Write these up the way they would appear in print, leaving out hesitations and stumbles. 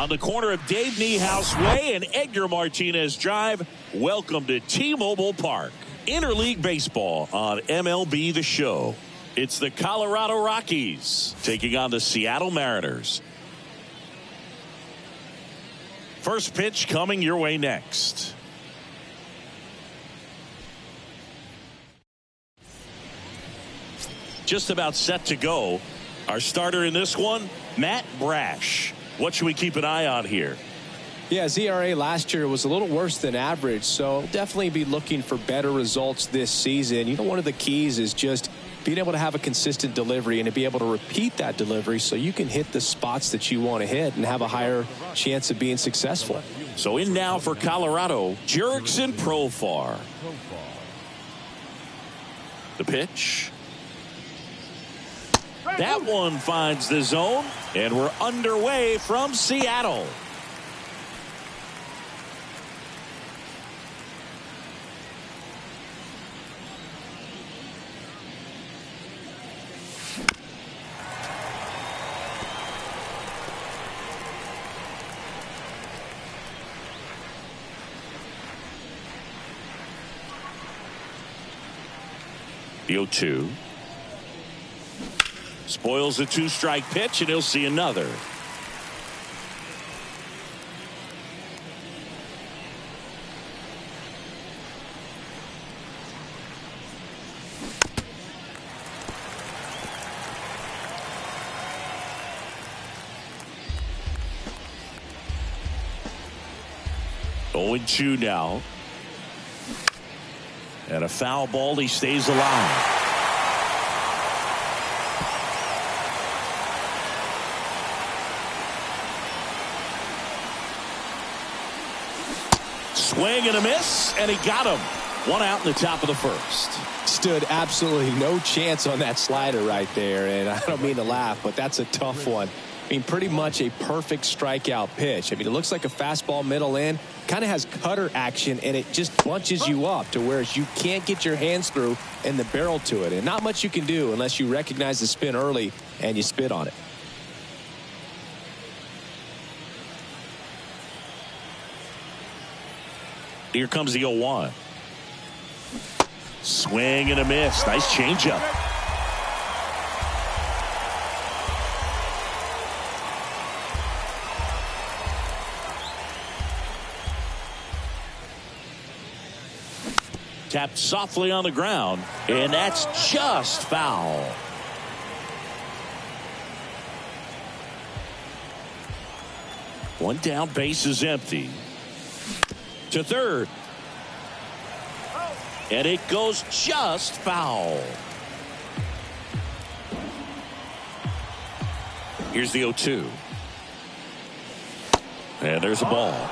On the corner of Dave Niehaus Way and Edgar Martinez Drive, welcome to T-Mobile Park. Interleague Baseball on MLB The Show. It's the Colorado Rockies taking on the Seattle Mariners. First pitch coming your way next. Just about set to go. Our starter in this one, Matt Brash. What should we keep an eye on here? Yeah, his ERA last year was a little worse than average, so definitely be looking for better results this season. You know, one of the keys is just being able to have a consistent delivery and to be able to repeat that delivery so you can hit the spots that you want to hit and have a higher chance of being successful. So in now for Colorado, Jurickson Profar. The pitch. That one finds the zone, and we're underway from Seattle. The 0-2. Spoils the 2-strike pitch, and he'll see another. Oh, 0-2 now. And a foul ball. He stays alive. Swing and a miss, and he got him. 1 out in the top of the first. Stood absolutely no chance on that slider right there, and I don't mean to laugh, but that's a tough one. I mean, pretty much a perfect strikeout pitch. I mean, it looks like a fastball middle in, kind of has cutter action, and it just bunches you up to where you can't get your hands through and the barrel to it. And not much you can do unless you recognize the spin early and you spit on it. Here comes the 0-1. Swing and a miss. Nice changeup. Tapped softly on the ground, and that's just foul. One down, base is empty. To third. And it goes just foul. Here's the 0-2. And there's a ball.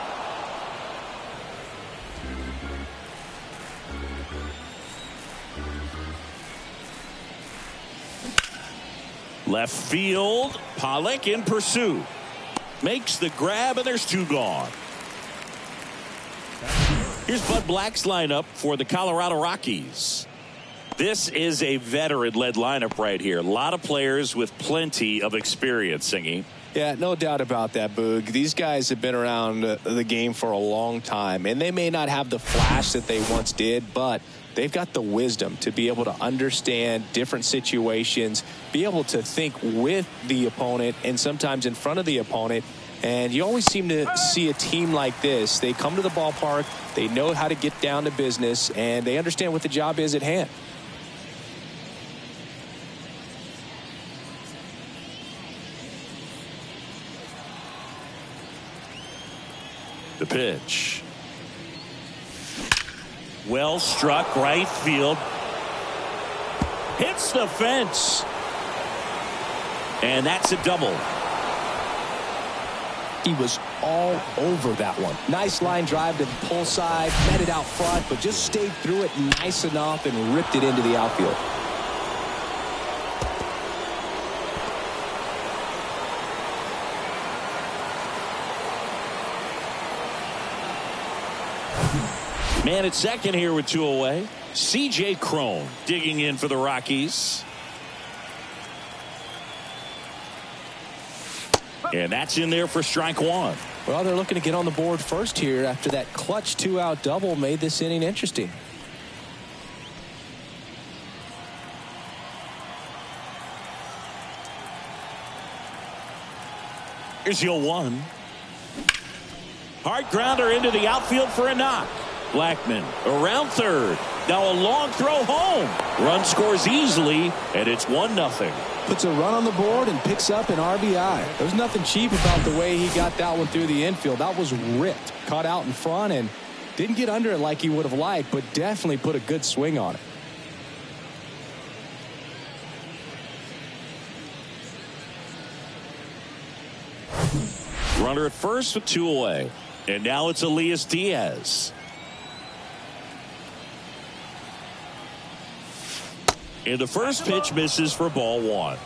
Left field, Pollock in pursuit. Makes the grab, and there's 2 gone. Here's Bud Black's lineup for the Colorado Rockies. This is a veteran-led lineup right here. A lot of players with plenty of experience, Singy. Yeah, no doubt about that, Boog. These guys have been around the game for a long time, and they may not have the flash that they once did, but they've got the wisdom to be able to understand different situations, be able to think with the opponent and sometimes in front of the opponent. And you always seem to see a team like this. They come to the ballpark, they know how to get down to business, and they understand what the job is at hand. The pitch. Well struck, right field. Hits the fence. And that's a double. He was all over that one. Nice line drive to the pull side, met it out front, but just stayed through it nice enough and ripped it into the outfield. Man at second here with 2 away. C.J. Cron digging in for the Rockies. And that's in there for strike 1. Well, they're looking to get on the board first here after that clutch 2-out double made this inning interesting. Here's the 0-1. Hard grounder into the outfield for a knock. Blackman around third. Now a long throw home. Run scores easily, and it's 1-0. Puts a run on the board and picks up an RBI. There's nothing cheap about the way he got that one through the infield. That was ripped. Caught out in front and didn't get under it like he would have liked, but definitely put a good swing on it. Runner at first with 2 away. And now it's Elias Diaz. And the first pitch misses for ball 1.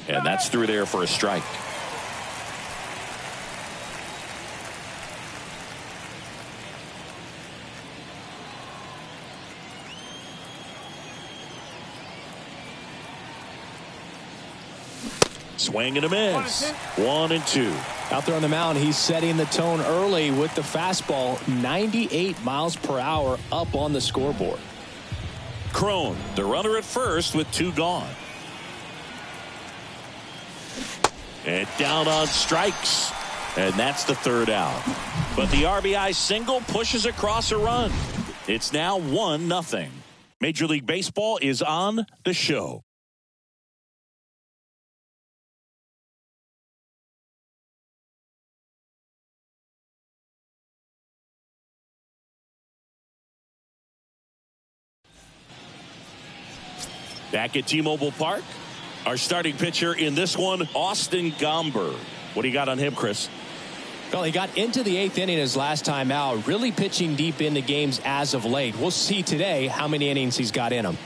And that's through there for a strike. Swing and a miss. 1-2. Out there on the mound, he's setting the tone early with the fastball, 98 miles per hour up on the scoreboard. Crone, the runner at first with 2 gone. And down on strikes. And that's the 3rd out. But the RBI single pushes across a run. It's now 1-0. Major League Baseball is on the show. Back at T-Mobile Park, our starting pitcher in this one, Austin Gomber. What do you got on him, Chris? Well, he got into the 8th inning his last time out, really pitching deep into games as of late. We'll see today how many innings he's got in him.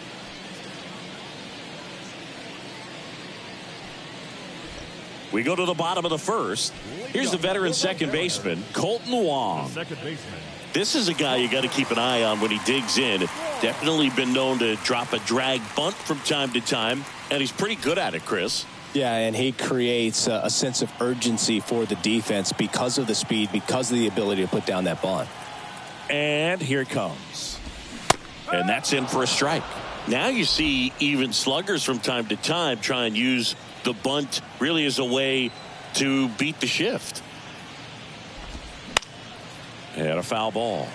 We go to the bottom of the 1st. Here's the veteran second baseman, Colton Wong. This is a guy you got to keep an eye on when he digs in. Definitely been known to drop a drag bunt from time to time, and he's pretty good at it, Chris. Yeah, and he creates a sense of urgency for the defense because of the speed, because of the ability to put down that bunt. And here it comes. And that's in for a strike. Now you see even sluggers from time to time try and use the bunt really as a way to beat the shift. And a foul ball.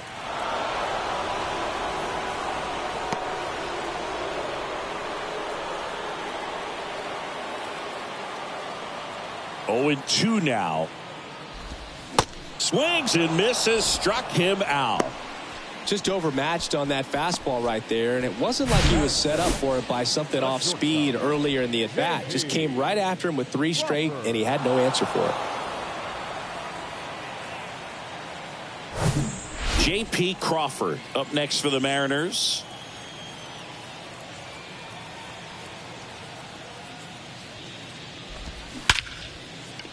Oh, 2 now. Swings and misses, struck him out. Just overmatched on that fastball right there, and it wasn't like he was set up for it by something off speed earlier in the at-bat. Just came right after him with 3 straight, and he had no answer for it. J.P. Crawford up next for the Mariners.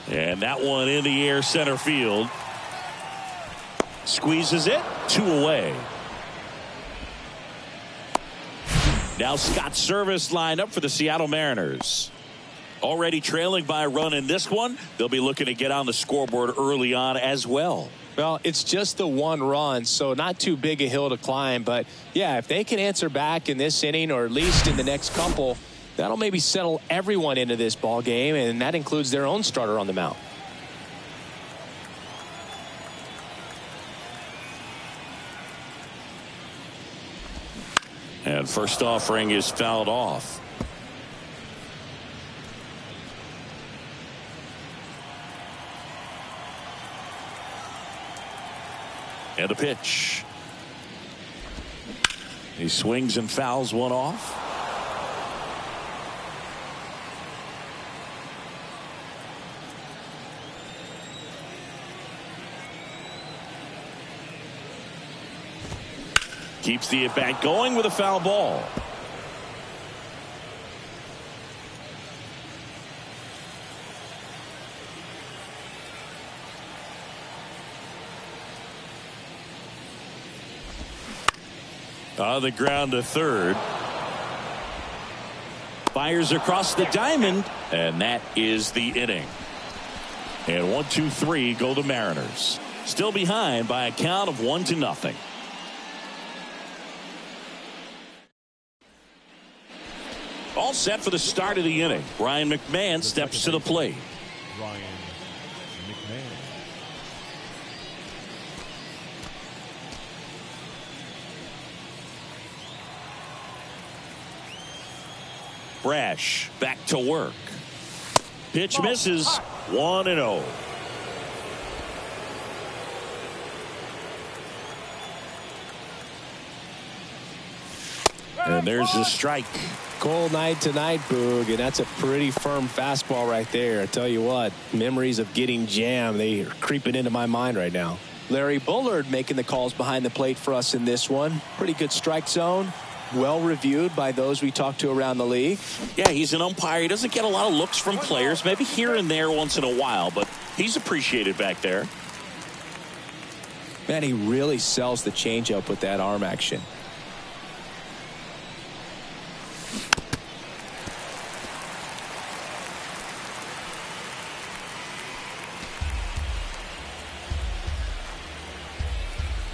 And that one in the air center field. Squeezes it. 2 away. Now Scott Service lined up for the Seattle Mariners. Already trailing by a run in this one. They'll be looking to get on the scoreboard early on as well. Well, it's just the 1 run, so not too big a hill to climb. But, yeah, if they can answer back in this inning or at least in the next couple, that'll maybe settle everyone into this ball game, and that includes their own starter on the mound. And first offering is fouled off. And a pitch. He swings and fouls one off. Keeps the at-bat going with a foul ball. On the ground to third. Fires across the diamond, and that is the inning. And 1, 2, 3 go the Mariners. Still behind by a count of 1-0. All set for the start of the inning. Ryan McMahon steps to the plate. Ryan McMahon. Brash back to work. Pitch misses. 1-0. And there's the strike. Cold night tonight, Boog, and that's a pretty firm fastball right there. I tell you what, memories of getting jammed, they are creeping into my mind right now. Larry Bullard making the calls behind the plate for us in this one. Pretty good strike zone. Well reviewed by those we talked to around the league. Yeah, he's an umpire. He doesn't get a lot of looks from players, maybe here and there once in a while, but he's appreciated back there. Man, he really sells the changeup with that arm action.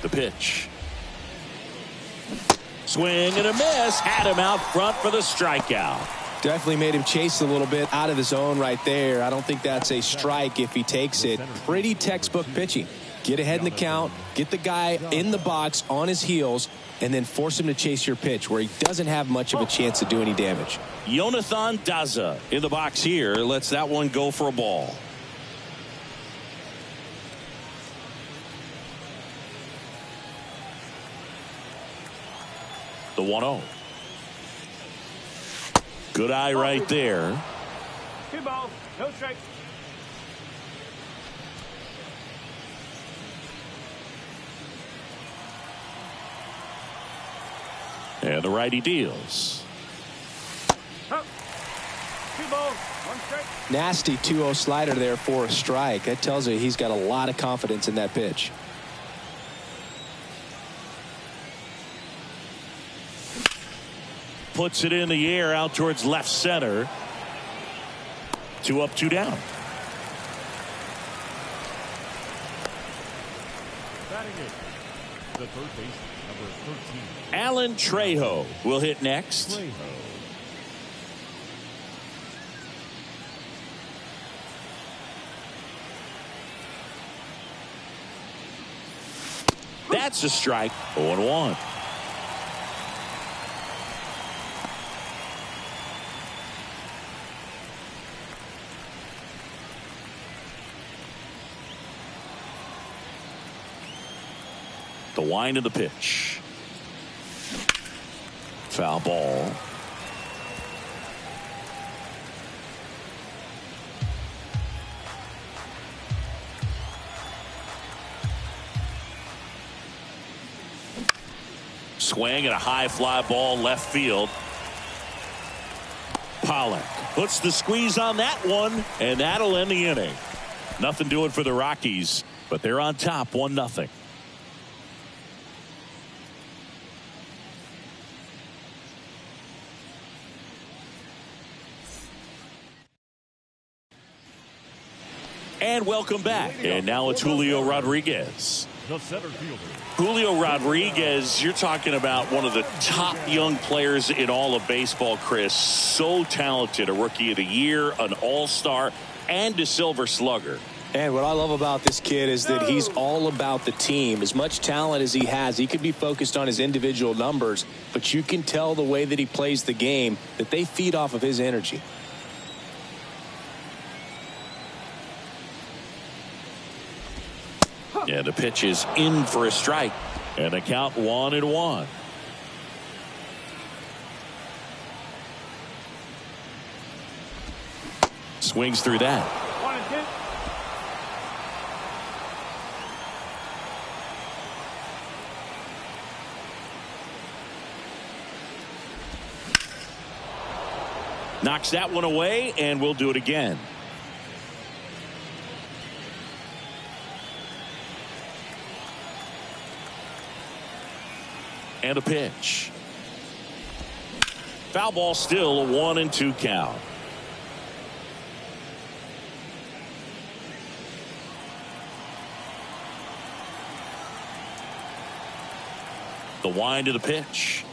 The pitch. Swing and a miss. Had him out front for the strikeout. Definitely made him chase a little bit out of the zone right there. I don't think that's a strike if he takes it. Pretty textbook pitching. Get ahead in the count, get the guy in the box on his heels, and then force him to chase your pitch where he doesn't have much of a chance to do any damage. Jonathan Daza in the box here. Lets that one go for a ball. The 1-0. Good eye right there. 2 balls, no strikes. And the righty deals. 2 balls, 1 strike. Nasty 2-0 slider there for a strike. That tells you he's got a lot of confidence in that pitch. Puts it in the air out towards left center. 2 up, 2 down. Batting it, the third baseman, number 13. Alan Trejo will hit next. Trejo. That's a strike. 0-1. The wind of the pitch. Foul ball. Swing and a high fly ball left field. Pollock puts the squeeze on that one, and that'll end the inning. Nothing doing for the Rockies, but they're on top 1-0. And welcome back. And now it's Julio Rodriguez. The center fielder. Julio Rodriguez, you're talking about one of the top young players in all of baseball, Chris. So talented, a Rookie of the Year, an All-Star, and a Silver Slugger. And what I love about this kid is that he's all about the team. As much talent as he has, he could be focused on his individual numbers, but you can tell the way that he plays the game that they feed off of his energy. Yeah, the pitch is in for a strike. And the count 1-1. Swings through that. 1-2. Knocks that one away, and we'll do it again. And a pitch. Foul ball, still a 1-2 count. The wind of the pitch.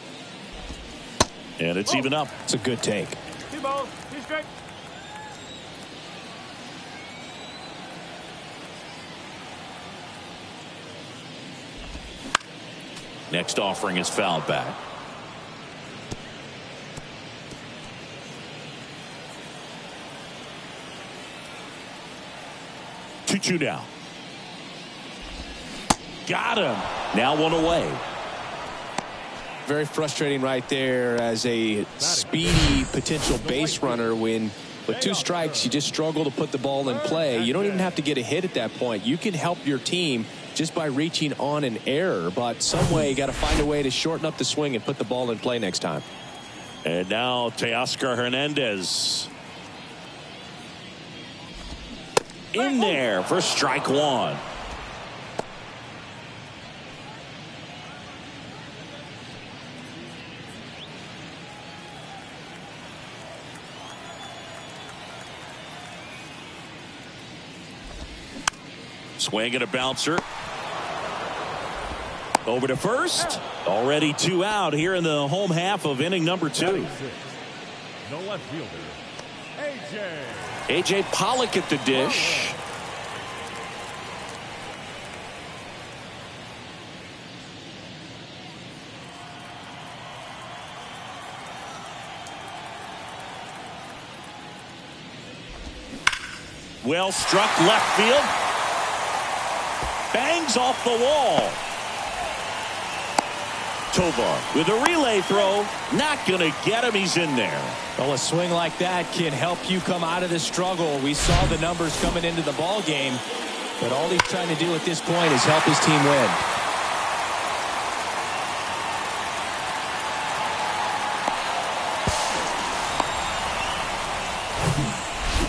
And it's even up. It's a good take. 2 balls, 2 strikes. Next offering is fouled back. Two down. Got him. Now 1 away. Very frustrating right there as a speedy potential base runner when with 2 strikes you just struggle to put the ball in play. You don't even have to get a hit at that point. You can help your team just by reaching on an error, but some way you got to find a way to shorten up the swing and put the ball in play next time. And now Teoscar Hernandez in there for strike 1. Swing and a bouncer. Over to first. Already 2 out here in the home half of inning number 2. The left fielder, A.J. Pollock at the dish. Well struck left field. Bangs off the wall. Tovar with a relay throw. Not going to get him. He's in there. Well, a swing like that can help you come out of the struggle. We saw the numbers coming into the ball game, but all he's trying to do at this point is help his team win.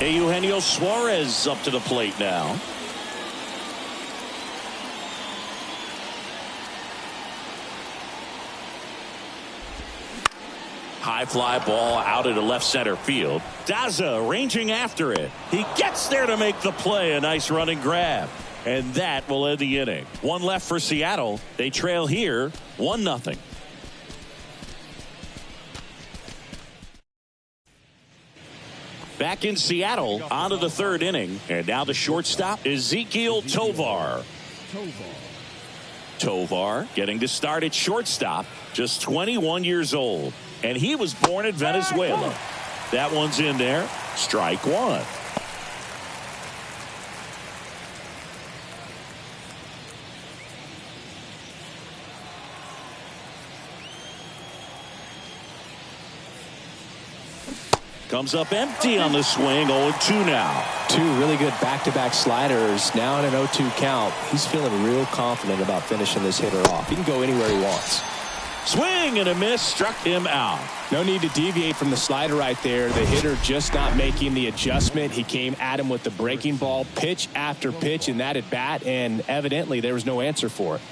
Eugenio Suarez up to the plate now. High fly ball out into left center field. Daza ranging after it. He gets there to make the play. A nice running grab. And that will end the inning. One left for Seattle. They trail here 1-0. Back in Seattle, on to the 3rd inning. And now the shortstop, Ezekiel Tovar. Tovar getting to start at shortstop, just 21 years old. And he was born in Venezuela. That one's in there. Strike 1. Comes up empty on the swing. 0-2 now. 2 really good back-to-back sliders. Now in an 0-2 count. He's feeling real confident about finishing this hitter off. He can go anywhere he wants. Swing and a miss, struck him out. No need to deviate from the slider right there. The hitter just not making the adjustment. He came at him with the breaking ball, pitch after pitch in that at bat, and evidently there was no answer for it.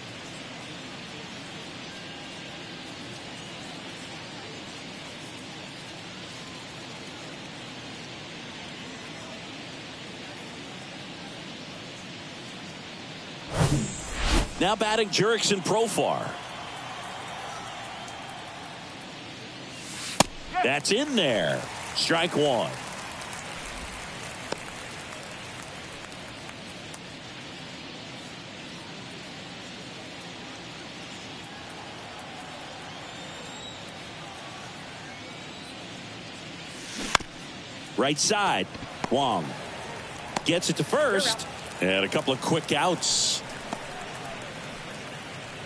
Now batting Jurickson Profar. That's in there. Strike 1. Right side. Wong gets it to first. And a couple of quick outs.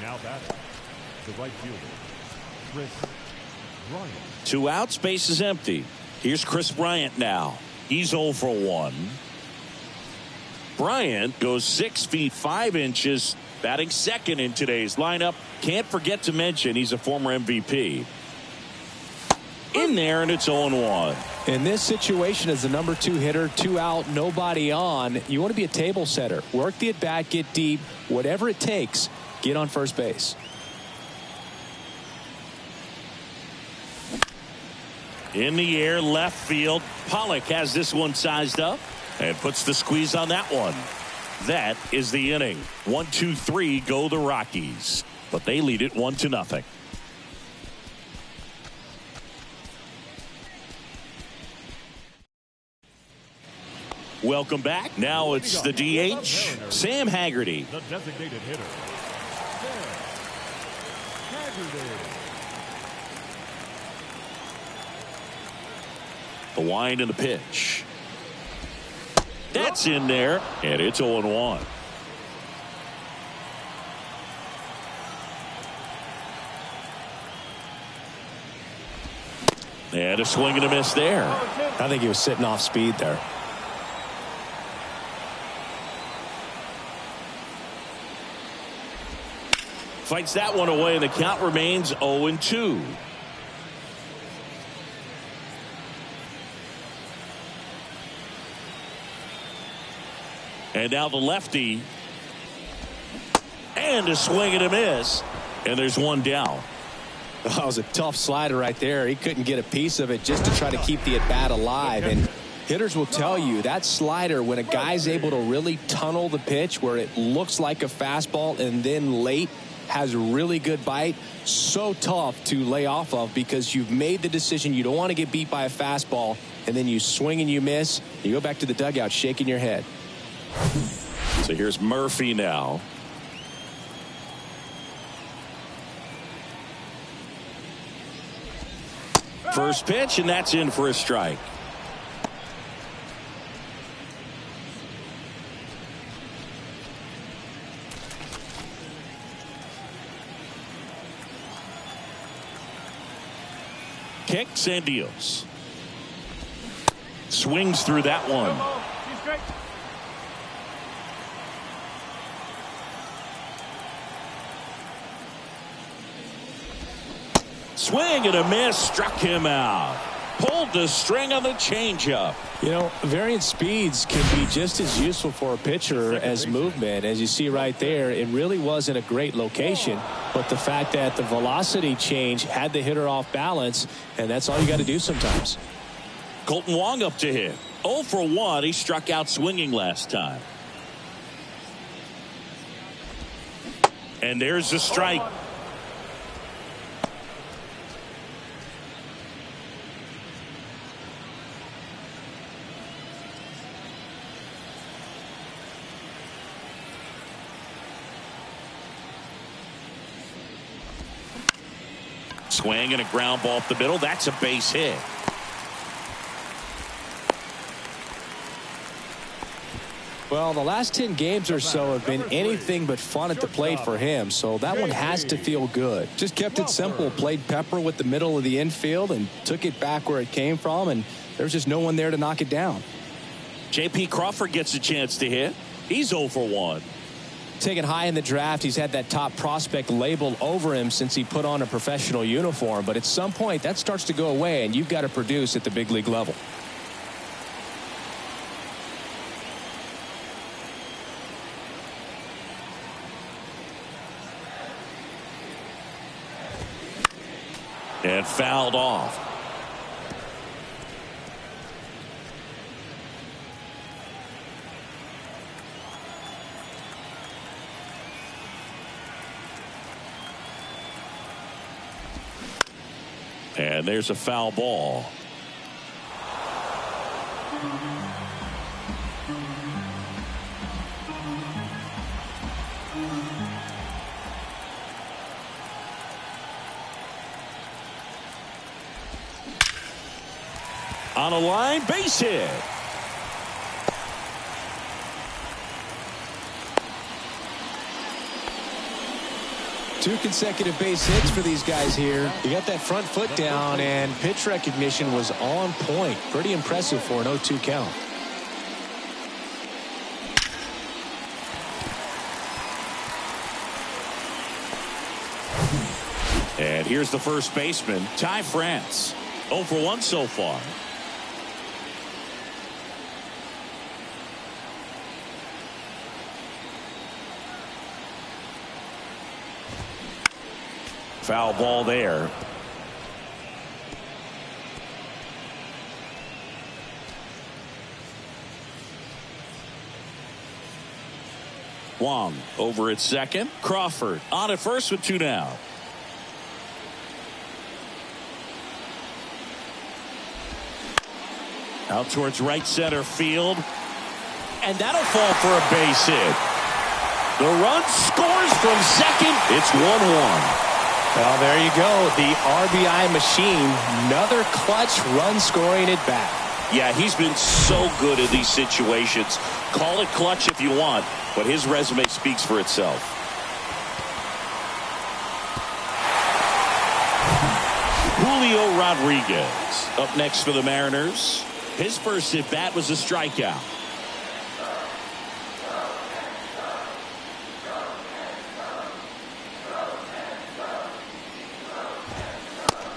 now batting, the right fielder, Chris Bryant. 2 outs, base is empty. Here's Chris Bryant now. He's 0 for 1. Bryant goes 6 feet 5 inches, batting second in today's lineup. Can't forget to mention he's a former MVP. In there, and it's 0-1. In this situation, as the number 2 hitter, 2 out, nobody on, you want to be a table setter. Work the at bat, get deep, whatever it takes, get on first base. In the air, left field. Pollock has this one sized up and puts the squeeze on that one. That is the inning. 1-2-3 go the Rockies, but they lead it 1-0. Welcome back. Now it's the DH, Sam Haggerty. The designated hitter, Sam Haggerty. The wind and the pitch. That's in there, and it's 0-1. And a swing and a miss there. I think he was sitting off speed there. Fights that one away, and the count remains 0-2. And now the lefty. And a swing and a miss. And there's one down. That was a tough slider right there. He couldn't get a piece of it just to try to keep the at bat alive. And hitters will tell you that slider, when a guy's able to really tunnel the pitch where it looks like a fastball and then late has really good bite. So tough to lay off of because you've made the decision you don't want to get beat by a fastball, and then you swing and you miss. You go back to the dugout shaking your head. So here's Murphy now. First pitch, and that's in for a strike. Kicks and deals. Swings through that one. He's straight. Swing and a miss, struck him out. Pulled the string on the changeup. You know, variant speeds can be just as useful for a pitcher as movement. As you see right there, it really wasn't a great location, but the fact that the velocity change had the hitter off balance, and that's all you got to do sometimes. Colton Wong up to hit. 0 for 1. He struck out swinging last time. And there's the strike. Swing and a ground ball up the middle. That's a base hit. Well, the last 10 games or so have been anything but fun at the plate for him, so that one has to feel good. Just kept it simple, played pepper with the middle of the infield and took it back where it came from, and there's just no one there to knock it down. J.P. Crawford gets a chance to hit. He's 0 for 1. Taken high in the draft, he's had that top prospect label over him since he put on a professional uniform, but at some point that starts to go away, and you've got to produce at the big league level. And fouled off. And there's a foul ball. On a line, base hit. Two consecutive base hits for these guys here. You got that front foot down, and pitch recognition was on point. Pretty impressive for an 0-2 count. And here's the first baseman, Ty France. 0 for 1 so far. Foul ball there. Wong over at second. Crawford on at first with 2 down. Out towards right center field. And that'll fall for a base hit. The run scores from second. It's 1-1. Well, there you go. The RBI machine. Another clutch run scoring at bat. Yeah, he's been so good in these situations. Call it clutch if you want, but his resume speaks for itself. Julio Rodriguez up next for the Mariners. His first at bat was a strikeout.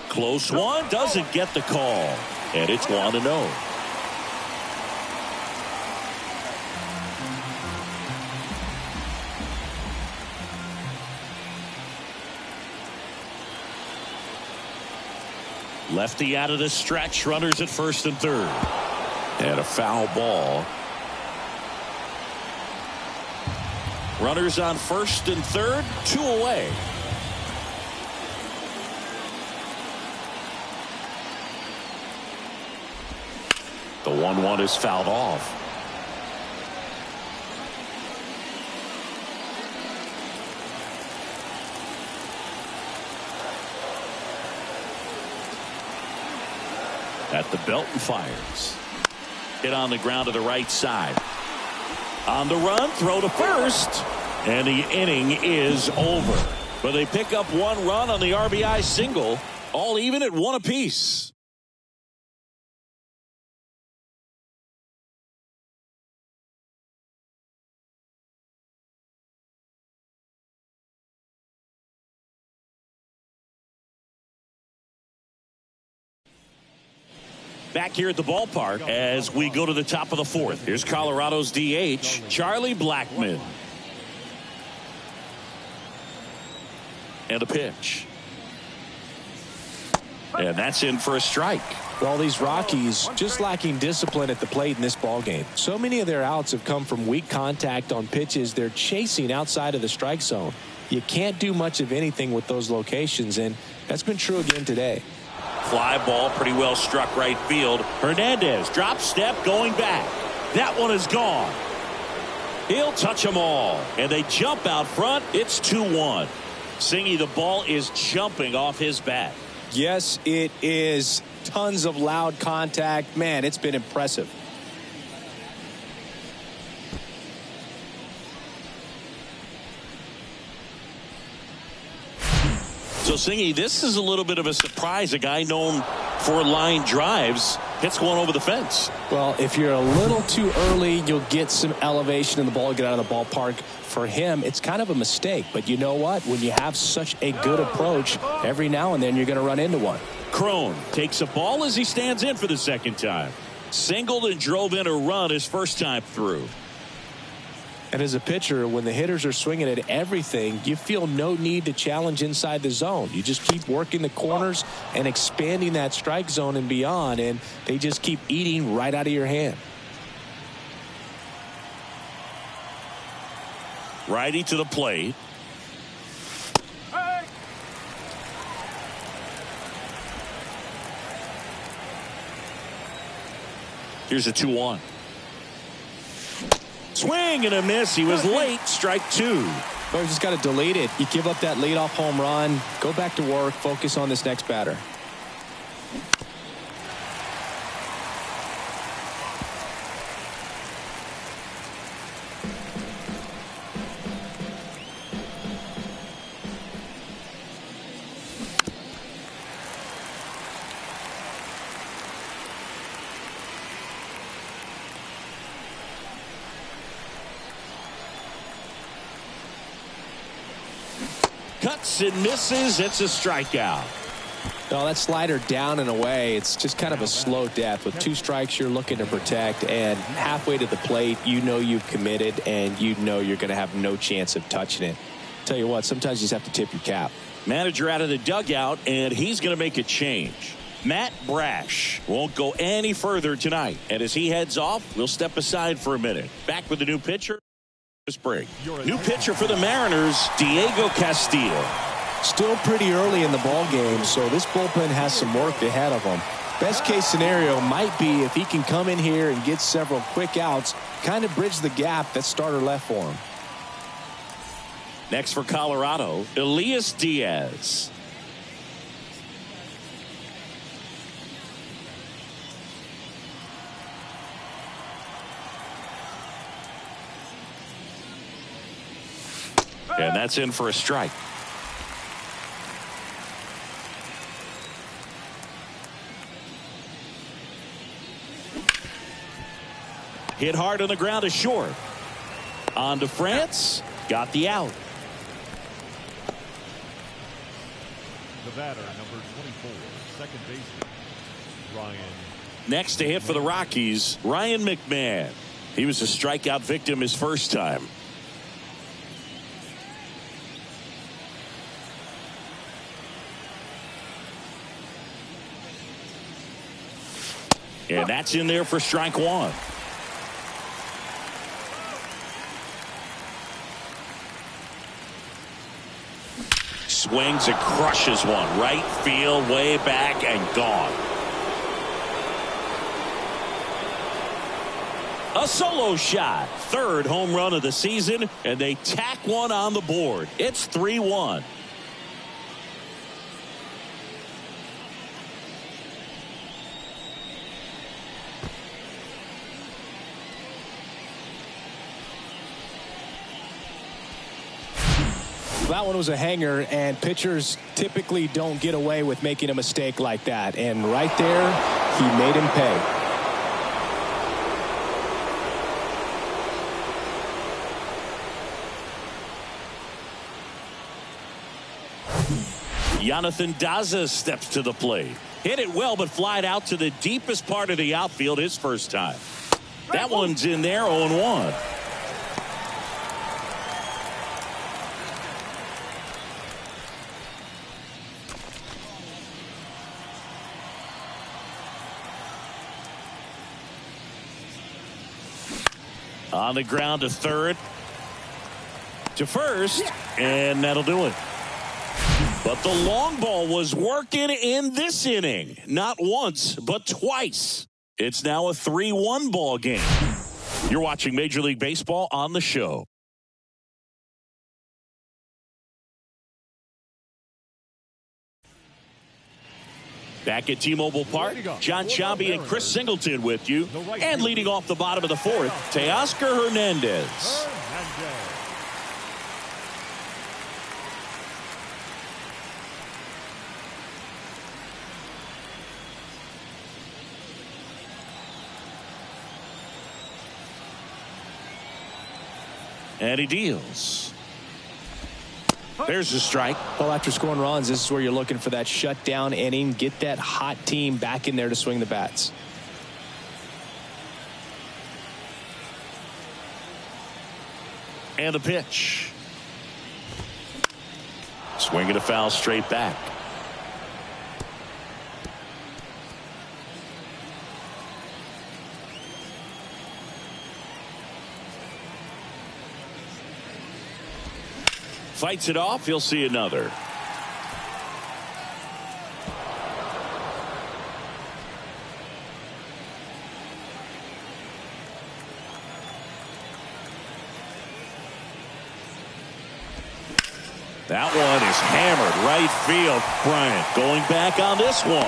Close one, doesn't get the call, and it's 1-0. Lefty out of the stretch, runners at first and third, and a foul ball. Runners on first and third, 2 away. The 1-1 is fouled off. At the belt and fires. Hit on the ground to the right side. On the run, throw to first. And the inning is over. But they pick up 1 run on the RBI single. All even at 1 apiece. Back here at the ballpark as we go to the top of the 4th. Here's Colorado's DH, Charlie Blackmon. And a pitch. And that's in for a strike. Well, these Rockies just lacking discipline at the plate in this ballgame. So many of their outs have come from weak contact on pitches they're chasing outside of the strike zone. You can't do much of anything with those locations, and that's been true again today. Fly ball pretty well struck right field. Hernandez drop step going back. That one is gone. He'll touch them all. And they jump out front. It's 2-1. Singy, the ball is jumping off his bat. Yes, it is. Tons of loud contact. Man, it's been impressive. So, Singy, this is a little bit of a surprise. A guy known for line drives hits one over the fence. Well, if you're a little too early, you'll get some elevation in the ball, get out of the ballpark. For him, it's kind of a mistake. But you know what? When you have such a good approach, every now and then you're going to run into one. Crone takes a ball as he stands in for the second time. Singled and drove in a run his first time through. And as a pitcher, when the hitters are swinging at everything, you feel no need to challenge inside the zone. You just keep working the corners and expanding that strike zone and beyond, and they just keep eating right out of your hand. Righty to the plate. Here's a 2-1. Swing and a miss. He was late. Strike 2. Well, you just got to delete it. You give up that leadoff home run. Go back to work. Focus on this next batter. Cuts and misses. It's a strikeout. No, that slider down and away. It's just kind of a slow death. With 2 strikes you're looking to protect, and halfway to the plate you know you've committed and you know you're going to have no chance of touching it. Tell you what, sometimes you just have to tip your cap. Manager out of the dugout, and he's going to make a change. Matt Brash won't go any further tonight, and as he heads off, we'll step aside for a minute. Back with the new pitcher. Break. New pitcher for the Mariners, Diego Castillo. Still pretty early in the ball game, so this bullpen has some work ahead of them. Best case scenario might be if he can come in here and get several quick outs, kind of bridge the gap that starter left for him. Next for Colorado, Elias Diaz. And that's in for a strike. Hit hard on the ground to short. On to France. Got the out. The batter, number 24, second baseman, Ryan. Next to hit for the Rockies, Ryan McMahon. He was a strikeout victim his first time. And that's in there for strike 1. swings and crushes one. Right field, way back, and gone. A solo shot. Third home run of the season, and they tack one on the board. It's 3-1. That one was a hanger, and pitchers typically don't get away with making a mistake like that. And right there, he made him pay. Jonathan Daza steps to the plate. Hit it well, but flied out to the deepest part of the outfield his first time. That one's in there, 0-1. On the ground to third, to first, and that'll do it. But the long ball was working in this inning. Not once, but twice. It's now a 3-1 ball game. You're watching Major League Baseball on the show. Back at T-Mobile Park, John Sciambi and Chris Singleton with you. And leading off the bottom of the fourth, Teoscar Hernandez. And he deals. There's the strike. Well, after scoring runs, this is where you're looking for that shutdown inning. Get that hot team back in there to swing the bats. And a pitch. Swinging a foul straight back. Fights it off. He'll see another. That one is hammered right field. Bryant going back on this one.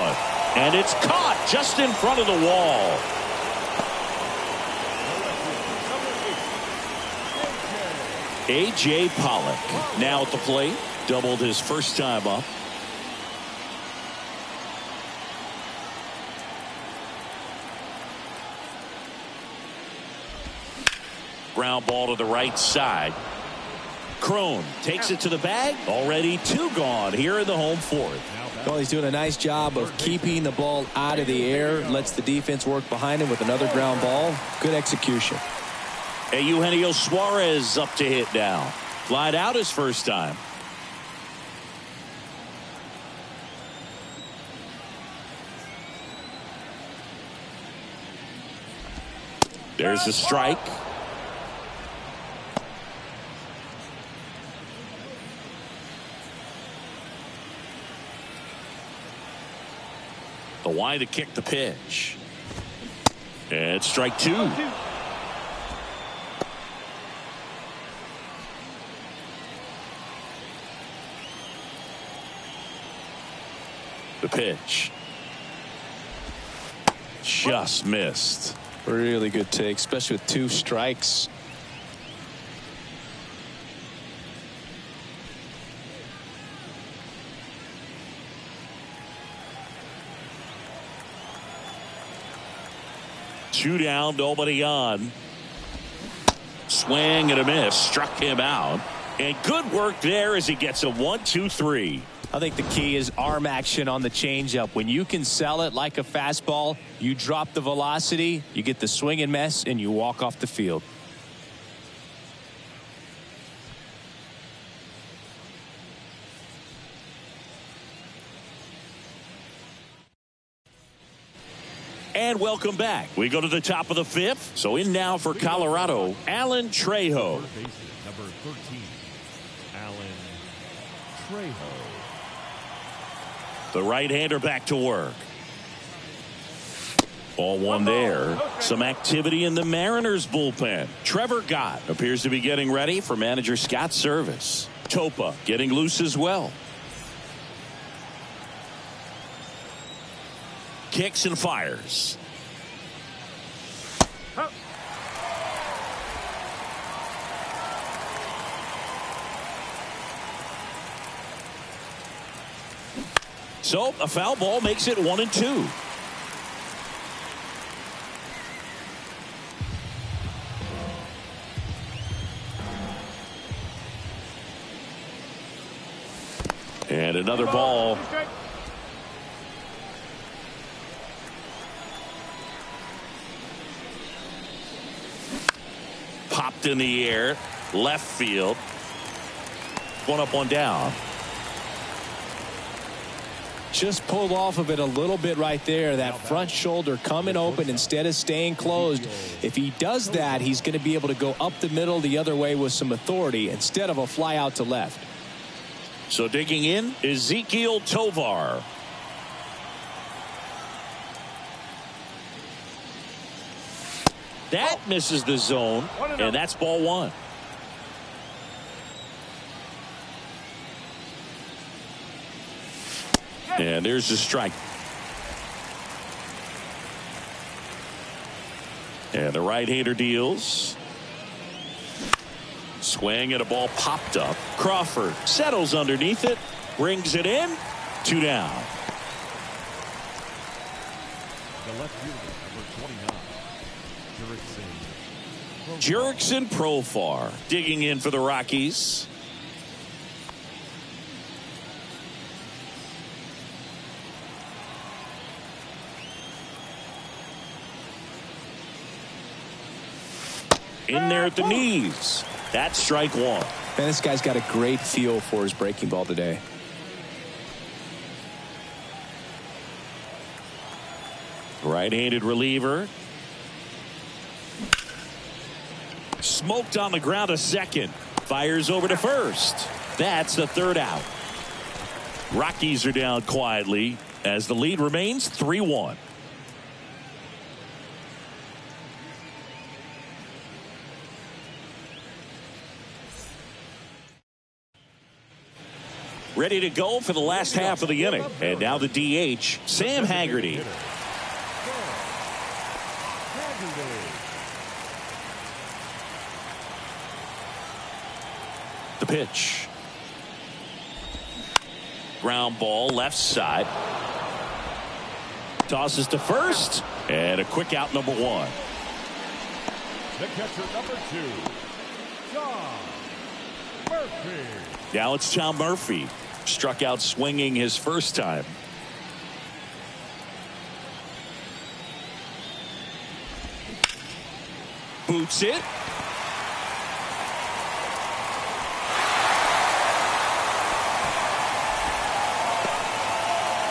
And it's caught just in front of the wall. A.J. Pollock now at the plate. Doubled his first time up. Ground ball to the right side. Crone takes it to the bag. Already 2 gone here in the home fourth. Well, he's doing a nice job of keeping the ball out of the air. Lets the defense work behind him with another ground ball. Good execution. Eugenio Suarez up to hit now. Flied out his first time. There's a strike. The wide to kick the pitch. And strike 2. The pitch. Just missed. Really good take, especially with 2 strikes. Two down, nobody on. Swing and a miss. Struck him out. And good work there as he gets a 1-2-3. I think the key is arm action on the changeup. When you can sell it like a fastball, you drop the velocity, you get the swing and miss, and you walk off the field. And welcome back. We go to the top of the 5th. So in now for Colorado, Alan Trejo. Number 13, Alan The right-hander back to work. Ball one there. Some activity in the Mariners bullpen. Trevor Gott appears to be getting ready for manager Scott's service. Topa getting loose as well. Kicks and fires. So a foul ball makes it 1-2. And another ball. Popped in the air. Left field. One up, one down. Just pulled off of it a little bit right there. That front shoulder coming open instead of staying closed. If he does that, he's going to be able to go up the middle the other way with some authority instead of a fly out to left. So digging in, Ezequiel Tovar. That misses the zone, and that's ball one. And there's the strike. And the right-hander deals. Swing and a ball popped up. Crawford settles underneath it. Brings it in. 2 down. The left fielder, number 29, Jurickson Profar digging in for the Rockies. In there at the knees. That's strike one. Man, this guy's got a great feel for his breaking ball today. Right-handed reliever. Smoked on the ground to second. Fires over to first. That's the third out. Rockies are down quietly as the lead remains 3-1. Ready to go for the last half of the inning. And now the DH, Sam Haggerty. The pitch. Ground ball left side. Tosses to first. And a quick out, number one. The catcher, number 2, John Murphy. Now it's Tom Murphy. Struck out swinging his first time. Boots it.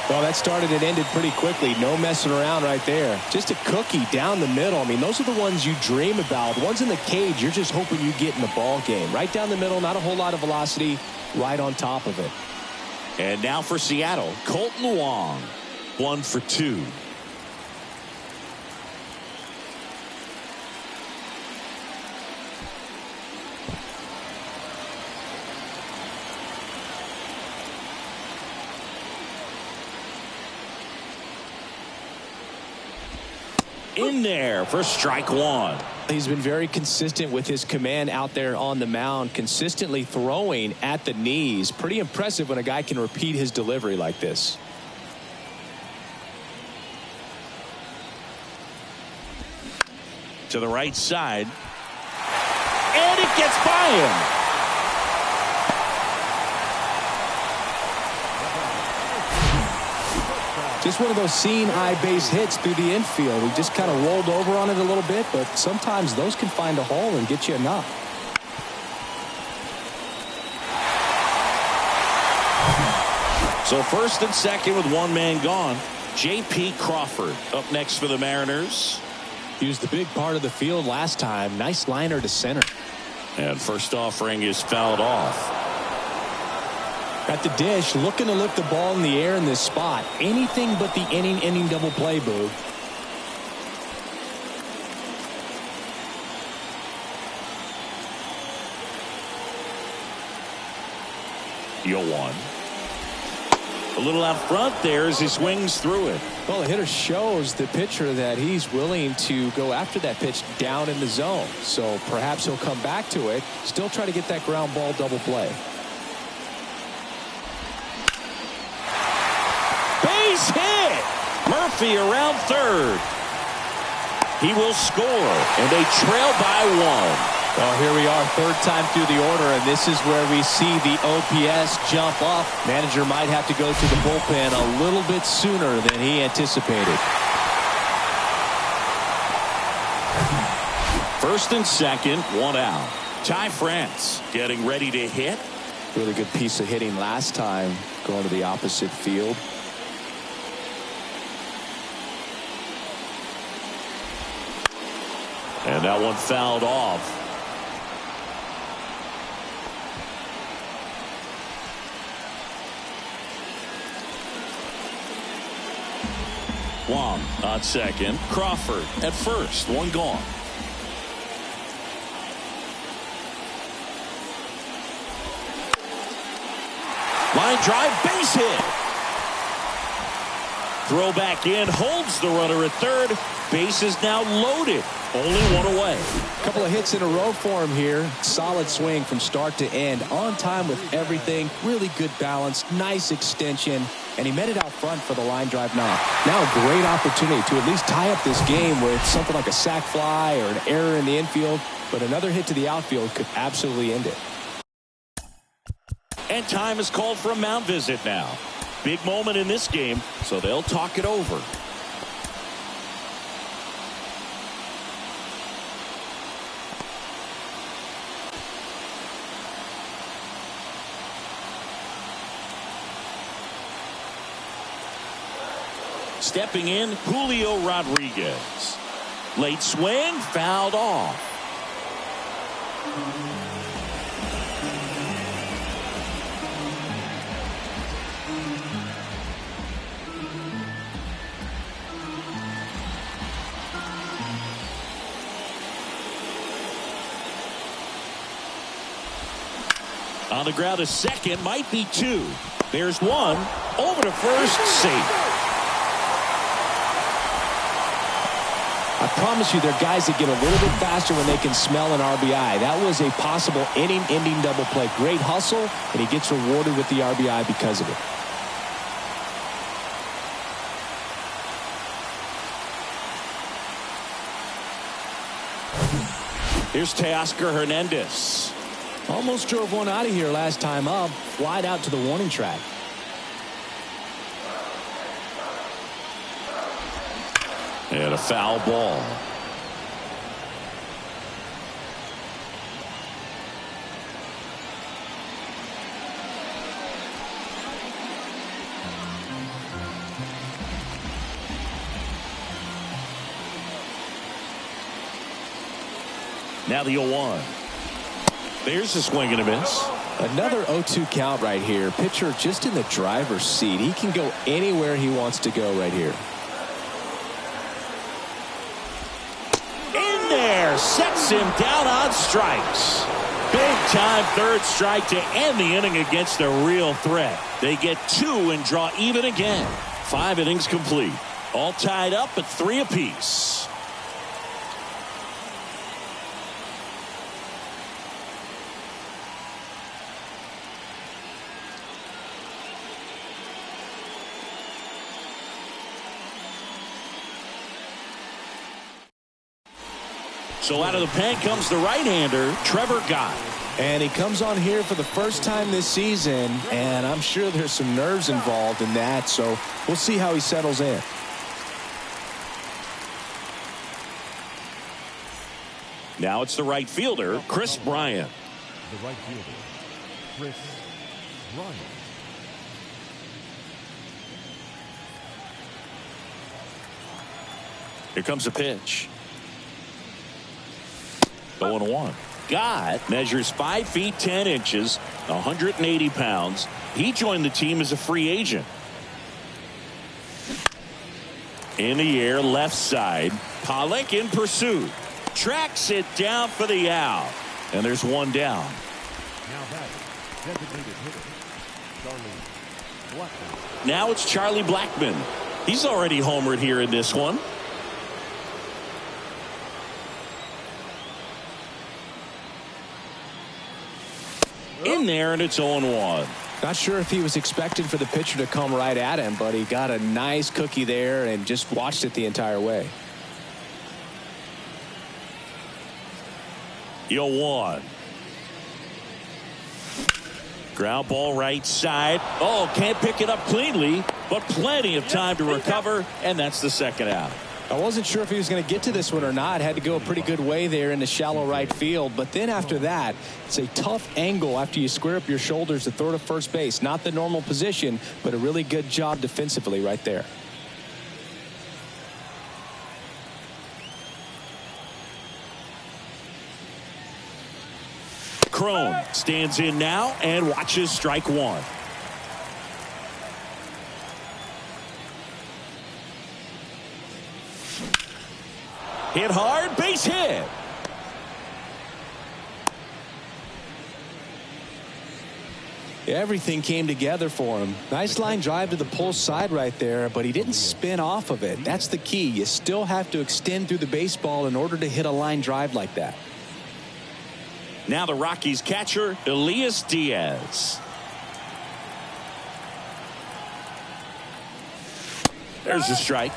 Well, that started and ended pretty quickly. No messing around right there. Just a cookie down the middle. I mean, those are the ones you dream about. The ones in the cage, you're just hoping you get in the ball game. Right down the middle, not a whole lot of velocity, right on top of it. And now for Seattle, Colton Wong. 1 for 2. In there for strike one. He's been very consistent with his command out there on the mound, consistently throwing at the knees. Pretty impressive when a guy can repeat his delivery like this. To the right side. And it gets by him. Just one of those seeing eye base hits through the infield. He just kind of rolled over on it a little bit, but sometimes those can find a hole and get you a knock. So first and second with one man gone. J.P. Crawford up next for the Mariners. He was the big part of the field last time. Nice liner to center. And first offering is fouled off. At the dish, looking to lift the ball in the air in this spot. Anything but the inning double play, Boo. You'll one. A little out front there as he swings through it. Well, the hitter shows the pitcher that he's willing to go after that pitch down in the zone. So perhaps he'll come back to it. Still try to get that ground ball double play. Base hit. Murphy around third. He will score, and they trail by one. Well, here we are, third time through the order, and this is where we see the OPS jump up. Manager might have to go to the bullpen a little bit sooner than he anticipated. First and second, one out. Ty France getting ready to hit. Really good piece of hitting last time, going to the opposite field. And that one fouled off. Wong on second. Crawford at first. One gone. Line drive, base hit. Throw back in, holds the runner at third. Base is now loaded. Only one away. A couple of hits in a row for him here. Solid swing from start to end. On time with everything. Really good balance. Nice extension. And he met it out front for the line drive knock. Now a great opportunity to at least tie up this game with something like a sac fly or an error in the infield. But another hit to the outfield could absolutely end it. And time is called for a mound visit now. Big moment in this game, so they'll talk it over. Stepping in, Julio Rodriguez. Late swing, fouled off. On the ground, a second, might be two. There's one, over to first, safe. I promise you, there are guys that get a little bit faster when they can smell an RBI. That was a possible inning-ending double play. Great hustle, and he gets rewarded with the RBI because of it. Here's Teoscar Hernandez. Almost drove one out of here last time up. Flied out to the warning track. And a foul ball. Now the 0-1. There's a swing and a miss. Another 0-2 count right here. Pitcher just in the driver's seat. He can go anywhere he wants to go right here. Sets him down on strikes. Big time third strike to end the inning against a real threat. They get two and draw even again. 5 innings complete. All tied up at 3 apiece. So out of the pen comes the right-hander, Trevor Gott. And he comes on here for the first time this season, and I'm sure there's some nerves involved in that, so we'll see how he settles in. Now it's the right fielder, Chris Bryant. The right fielder, Chris Bryant. Here comes a pitch. 0-1. Gott measures 5 feet 10 inches, 180 pounds, He joined the team as a free agent. In the air, left side. Pollock in pursuit. Tracks it down for the out. And there's one down. Now batting, designated hitter, Charlie Blackmon. Now it's Charlie Blackmon. He's already homered here in this one. In there, and it's 0-1. Not sure if he was expecting for the pitcher to come right at him, but he got a nice cookie there and just watched it the entire way. 0-1. Ground ball right side. Oh, can't pick it up cleanly, but plenty of time to recover, and that's the second out. I wasn't sure if he was going to get to this one or not. Had to go a pretty good way there in the shallow right field. But then after that, it's a tough angle after you square up your shoulders to throw to first base. Not the normal position, but a really good job defensively right there. Crone stands in now and watches strike one. Hit hard, base hit. Everything came together for him. Nice line drive to the pull side right there, but he didn't spin off of it. That's the key. You still have to extend through the baseball in order to hit a line drive like that. Now the Rockies catcher, Elias Diaz. There's a strike.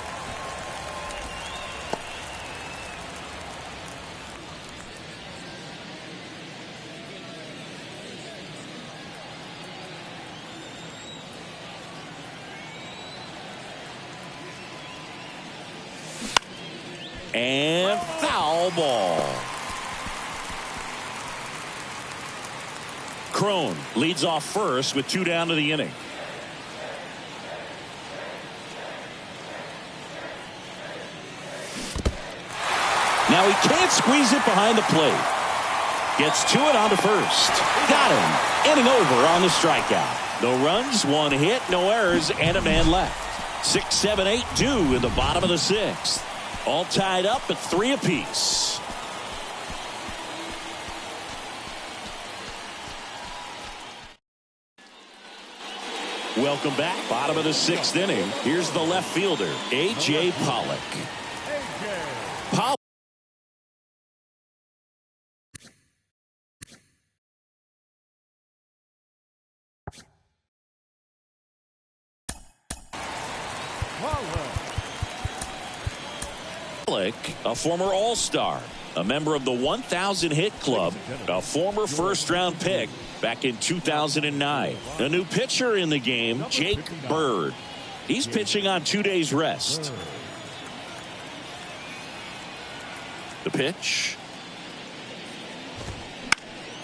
And foul ball. Crone leads off first with 2 down to the inning. Now he can't squeeze it behind the plate. Gets to it onto first. Got him. Inning over on the strikeout. No runs, 1 hit, no errors, and a man left. 6, 7, 8 due in the bottom of the 6th. All tied up at 3 apiece. Welcome back. Bottom of the 6th inning. Here's the left fielder, A.J. Pollock. Pollock. Pollock, a former All-Star, a member of the 1,000 hit club, a former first-round pick back in 2009. A new pitcher in the game, Jake Bird. He's pitching on 2 days rest. The pitch.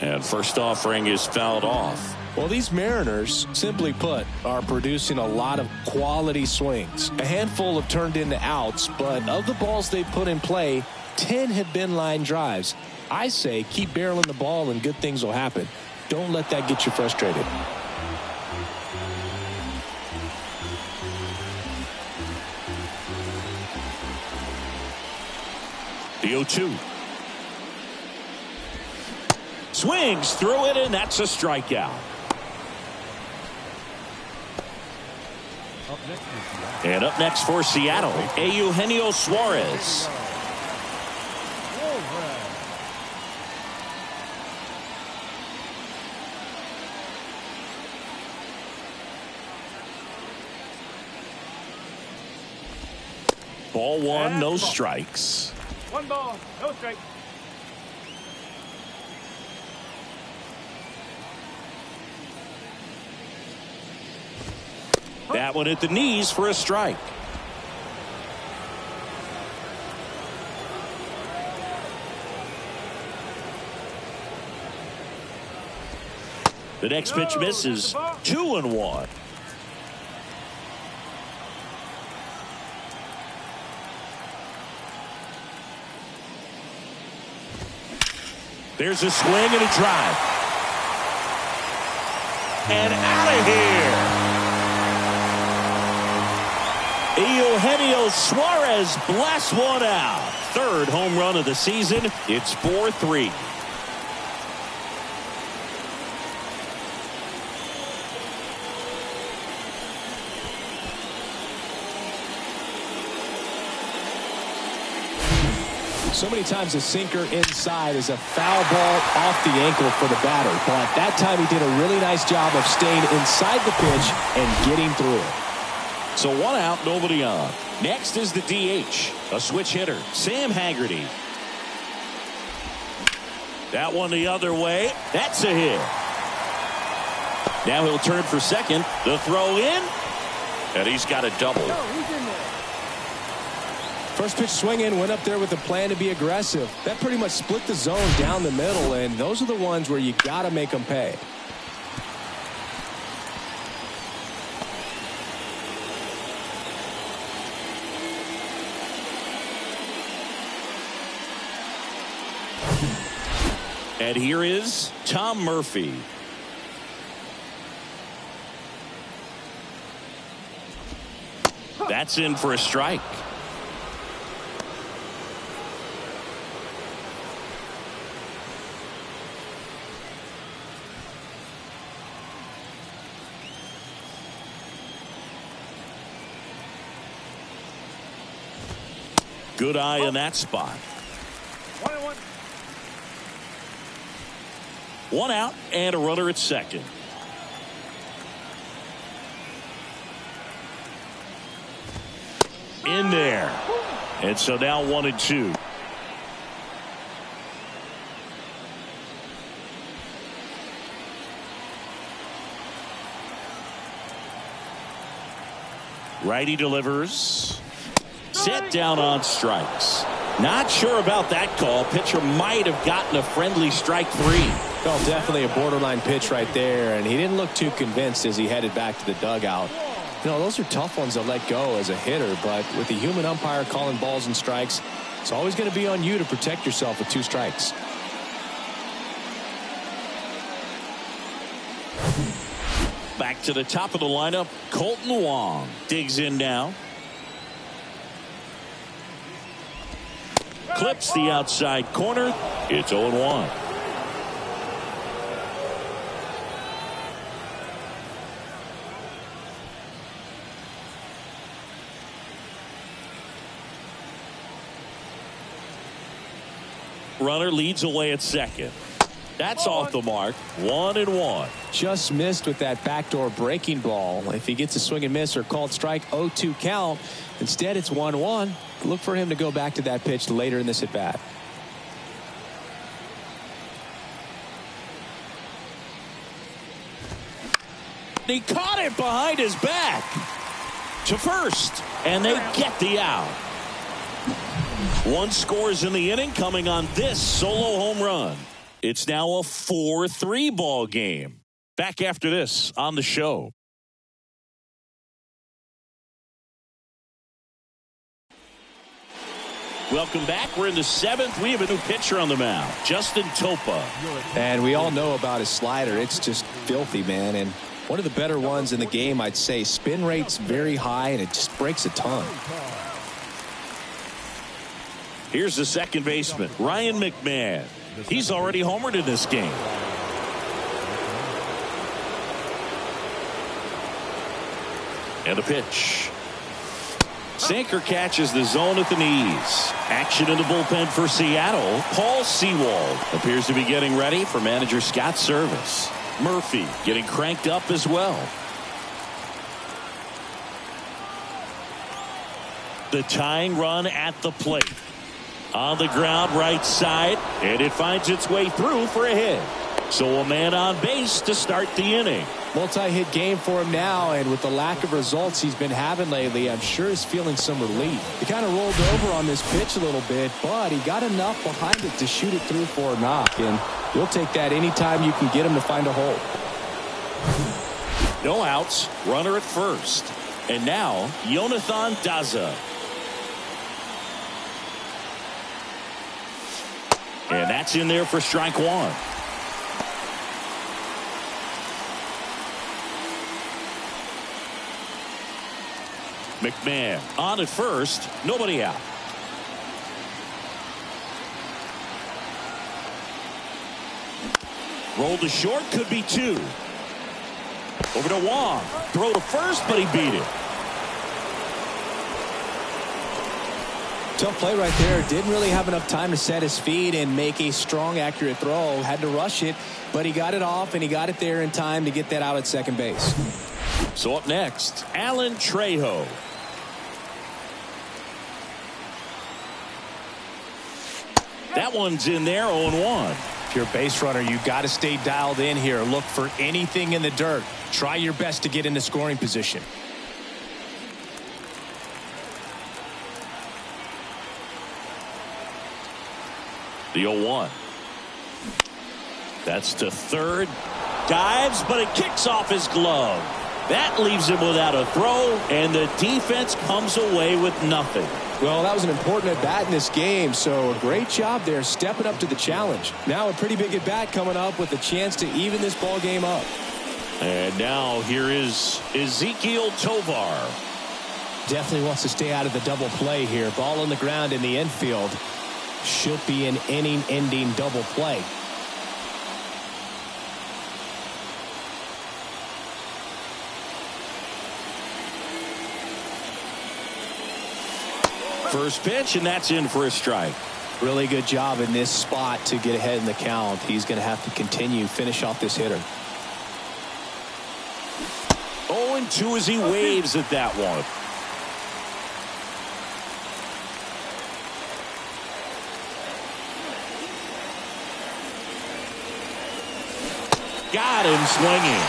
And first offering is fouled off. Well, these Mariners, simply put, are producing a lot of quality swings. A handful have turned into outs, but of the balls they put in play, 10 have been line drives. I say keep barreling the ball and good things will happen. Don't let that get you frustrated. The 0-2. Swings through it, and that's a strikeout. And up next for Seattle, Eugenio Suarez. Ball 1, no strikes. 1 ball, no strike. That one at the knees for a strike. The next pitch misses. 2-1. There's a swing and a drive. and out of here. Eugenio Suarez blasts one out. Third home run of the season. It's 4-3. So many times a sinker inside is a foul ball off the ankle for the batter. But that time he did a really nice job of staying inside the pitch and getting through it. So one out, nobody on. Next is the DH, a switch hitter, Sam Haggerty. That one the other way. That's a hit. Now he'll turn for second. The throw in. And he's got a double. First pitch swinging, went up there with a plan to be aggressive. That pretty much split the zone down the middle, and those are the ones where you got to make them pay. And here is Tom Murphy. That's in for a strike. Good eye in that spot. 1-1. One out and a runner at second. In there. And so now 1-2. Righty delivers. Set down on strikes. Not sure about that call. Pitcher might have gotten a friendly strike 3. Oh, definitely a borderline pitch right there, and he didn't look too convinced as he headed back to the dugout. You know, those are tough ones to let go as a hitter, but with the human umpire calling balls and strikes, it's always going to be on you to protect yourself with 2 strikes. Back to the top of the lineup, Colton Wong digs in now. Clips the outside corner. It's 0-1. Runner leads away at second. That's off the mark. 1-1. Just missed with that backdoor breaking ball. If he gets a swing and miss or called strike, 0-2 count. Instead, it's 1-1. Look for him to go back to that pitch later in this at bat. He caught it behind his back to first, and they get the out. 1 scores in the inning, coming on this solo home run. It's now a 4-3 ball game. Back after this on the show. Welcome back. We're in the 7th. We have a new pitcher on the mound, Justin Topa. And we all know about his slider. It's just filthy, man. And one of the better ones in the game, I'd say. Spin rate's very high, and it just breaks a ton. Here's the second baseman, Ryan McMahon. He's already homered in this game. And a pitch. Sinker catches the zone at the knees. Action in the bullpen for Seattle. Paul Sewald appears to be getting ready for manager Scott's service. Murphy getting cranked up as well. The tying run at the plate. On the ground right side, and it finds its way through for a hit. So a man on base to start the inning. Multi-hit game for him now, and with the lack of results he's been having lately, I'm sure he's feeling some relief. He kind of rolled over on this pitch a little bit, but he got enough behind it to shoot it through for a knock, and you'll take that anytime you can get him to find a hole. No outs, runner at first. And now, Jonathan Daza. And that's in there for strike 1. McMahon on at first, nobody out. Roll to short, could be 2. Over to Wong. Throw to first, but he beat it. Tough play right there. Didn't really have enough time to set his feet and make a strong, accurate throw. Had to rush it, but he got it off, and he got it there in time to get that out at second base. So up next, Alan Trejo. That one's in there, 0-1. If you're a base runner, you got to stay dialed in here. Look for anything in the dirt. Try your best to get into scoring position. The 0-1. That's to third. Dives, but it kicks off his glove. That leaves him without a throw, and the defense comes away with nothing. Well, that was an important at-bat in this game, so a great job there stepping up to the challenge. Now a pretty big at-bat coming up with a chance to even this ball game up. And now here is Ezekiel Tovar. Definitely wants to stay out of the double play here. Ball on the ground in the infield. Should be an inning-ending double play. First pitch, and that's in for a strike. Really good job in this spot to get ahead in the count. He's going to have to finish off this hitter. 0-2 as he waves at that one. Got him swinging.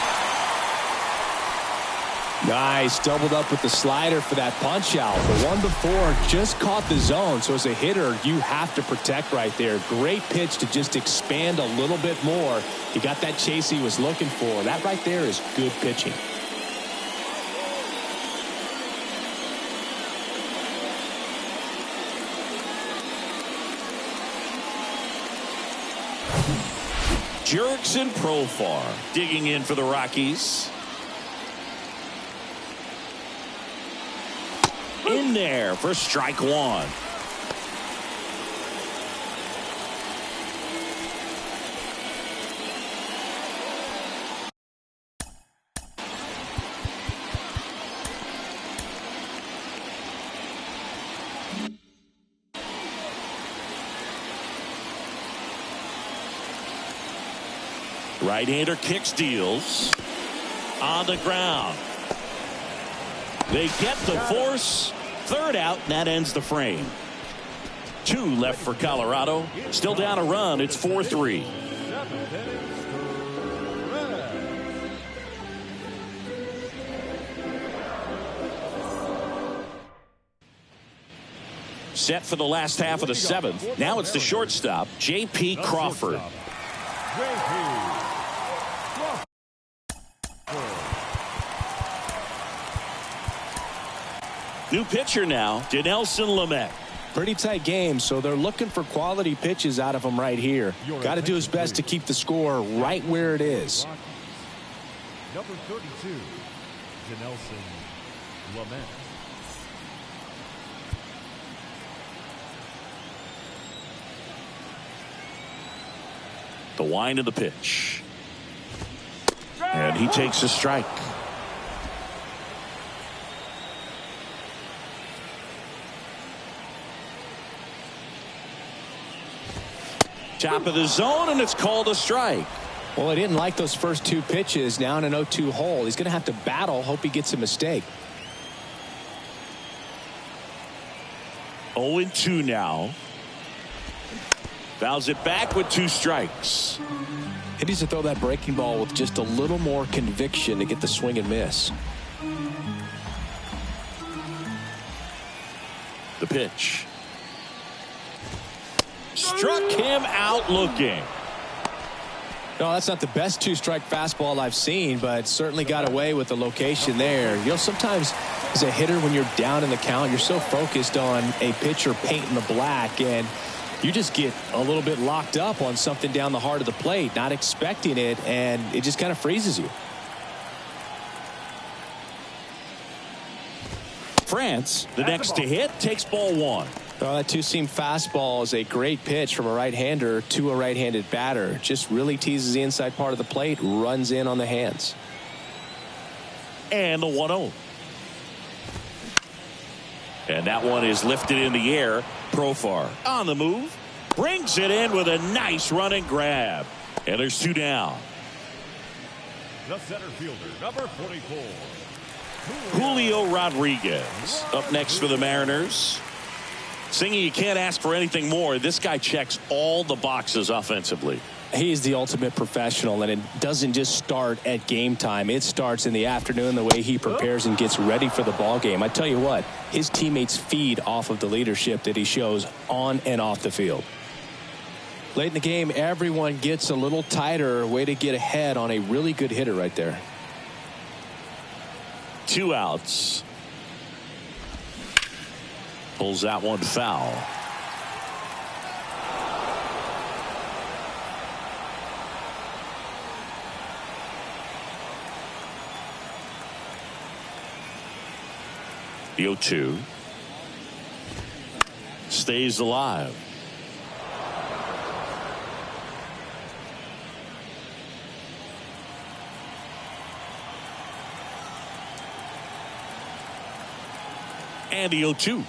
Nice, doubled up with the slider for that punch out. The one before just caught the zone, so as a hitter you have to protect right there. Great pitch to just expand a little bit more. He got that chase he was looking for. That right there is good pitching. Jurickson Profar digging in for the Rockies. In there for strike 1. Right-hander kicks, deals. On the ground. They get the force. Third out, and that ends the frame. 2 left for Colorado. Still down a run. It's 4-3. Set for the last half of the 7th. Now it's the shortstop, J.P. Crawford. New pitcher now, Dinelson Lamet. Pretty tight game, so they're looking for quality pitches out of him right here. Got to do his best to keep the score right where it is. Number 32, Dinelson Lamet. The wind of the pitch. And he takes a strike. Top of the zone, and it's called a strike. Well, he didn't like those first 2 pitches. Now in an 0-2 hole. He's going to have to battle, hope he gets a mistake. 0-2 now. Fouls it back with 2 strikes. He needs to throw that breaking ball with just a little more conviction to get the swing and miss. The pitch. Struck him out looking. No, that's not the best 2-strike fastball I've seen, but certainly got away with the location there. You know, sometimes as a hitter, when you're down in the count, you're so focused on a pitcher painting the black, and you just get a little bit locked up on something down the heart of the plate, not expecting it, and it just kind of freezes you. France, the next to hit, takes ball one. Well, that two-seam fastball is a great pitch from a right-hander to a right-handed batter. Just really teases the inside part of the plate, runs in on the hands. And the 1-0. And that one is lifted in the air. Profar on the move. Brings it in with a nice running grab. And there's two down. The center fielder, number 44. Julio Rodriguez up next for the Mariners. Singy, you can't ask for anything more. This guy checks all the boxes offensively. He's the ultimate professional, and it doesn't just start at game time. It starts in the afternoon, the way he prepares and gets ready for the ball game. I tell you what, his teammates feed off of the leadership that he shows on and off the field. Late in the game, everyone gets a little tighter. Way to get ahead on a really good hitter right there. 2 outs. Pulls that one foul. The 0-2 stays alive. And the 0-2.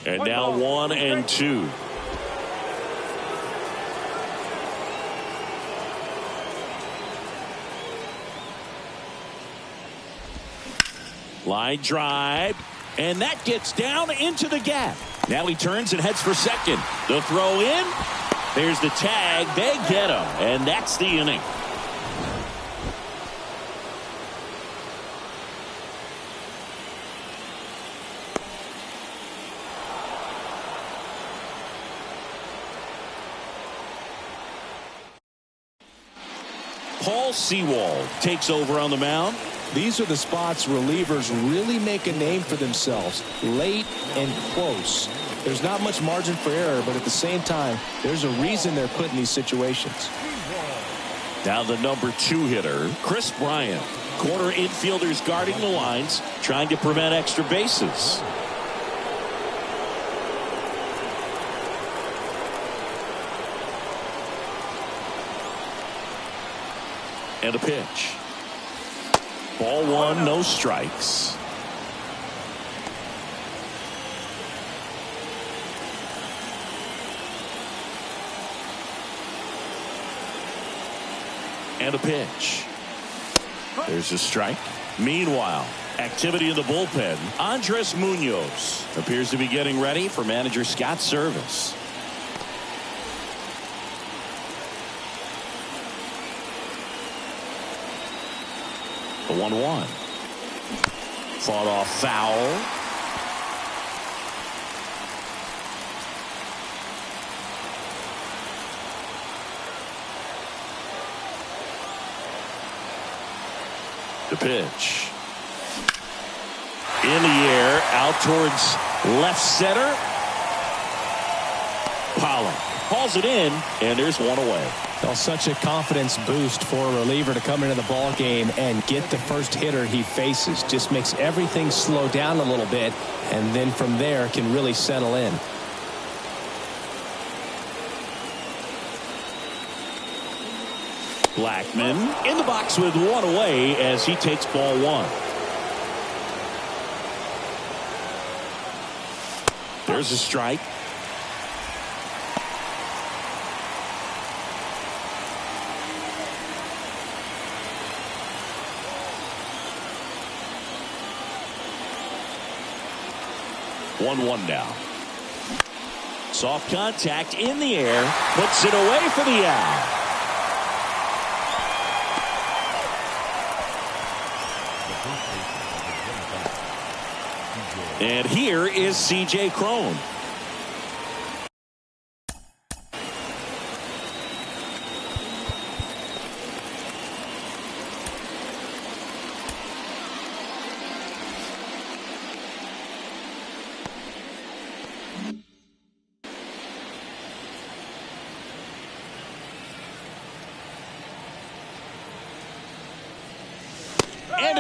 And now 1-2. Line drive, and that gets down into the gap. Now he turns and heads for second. The throw in. There's the tag. They get him, and that's the inning. Paul Sewald takes over on the mound. These are the spots relievers really make a name for themselves. Late and close. There's not much margin for error, but at the same time, there's a reason they're put in these situations. Now the number 2 hitter, Chris Bryant. Corner infielders guarding the lines, trying to prevent extra bases. And a pitch. Ball 1, no strikes. And a pitch. There's a strike. Meanwhile, activity in the bullpen. Andres Munoz appears to be getting ready for manager Scott's service. The 1-1. Fought off foul. The pitch. In the air, out towards left center. Pollock hauls it in, and there's one away. Well, such a confidence boost for a reliever to come into the ball game and get the first hitter he faces. Just makes everything slow down a little bit, and then from there can really settle in. Blackman in the box with one away as he takes ball 1. There's a strike. One now. Soft contact in the air, puts it away for the out. And here is C.J. Cron.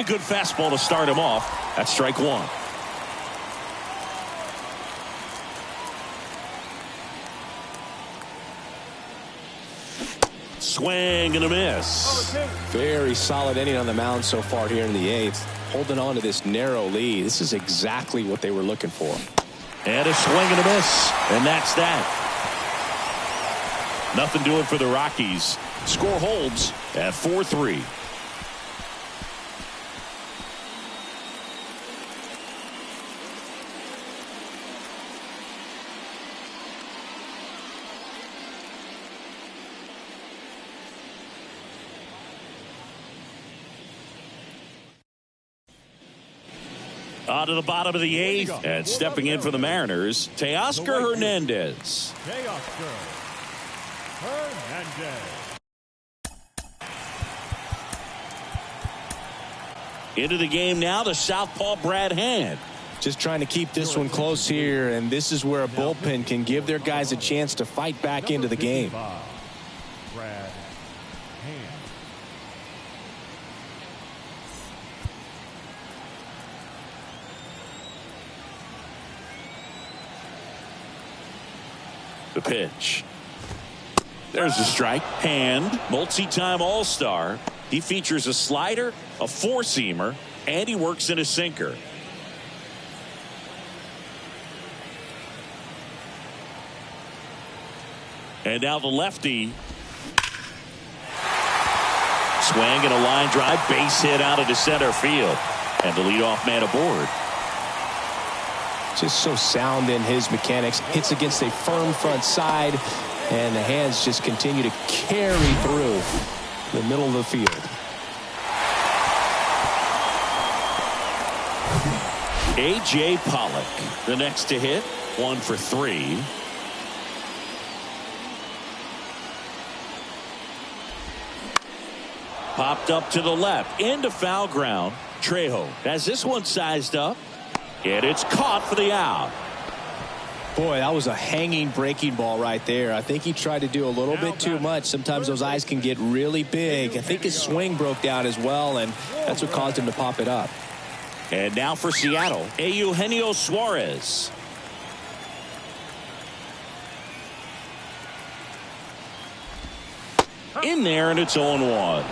a good fastball to start him off. That's strike one. Swing and a miss. Very solid inning on the mound so far here in the 8th. Holding on to this narrow lead. This is exactly what they were looking for. And a swing and a miss. And that's that. Nothing doing for the Rockies. Score holds at 4-3. On to the bottom of the 8th, and stepping in for the Mariners, Teoscar Hernandez. Teoscar Hernandez. Into the game now, the southpaw Brad Hand. Just trying to keep this one close here, and this is where a bullpen can give their guys a chance to fight back into the game. Brad Hand. The pitch. There's the strike. Hand, multi-time All-Star. He features a slider, a four-seamer, and he works in a sinker. And now the lefty. Swing and a line drive, base hit out into center field. And the leadoff man aboard. Just so sound in his mechanics. Hits against a firm front side, and the hands just continue to carry through the middle of the field. A.J. Pollock, the next to hit, 1 for 3. Popped up to the left, into foul ground. Trejo has this one sized up. And it's caught for the out. Boy, that was a hanging breaking ball right there. I think he tried to do a little bit too much. Sometimes those eyes can get really big. I think his swing broke down as well, and that's what caused him to pop it up. And now for Seattle, Eugenio Suarez. In there, and it's 0-1.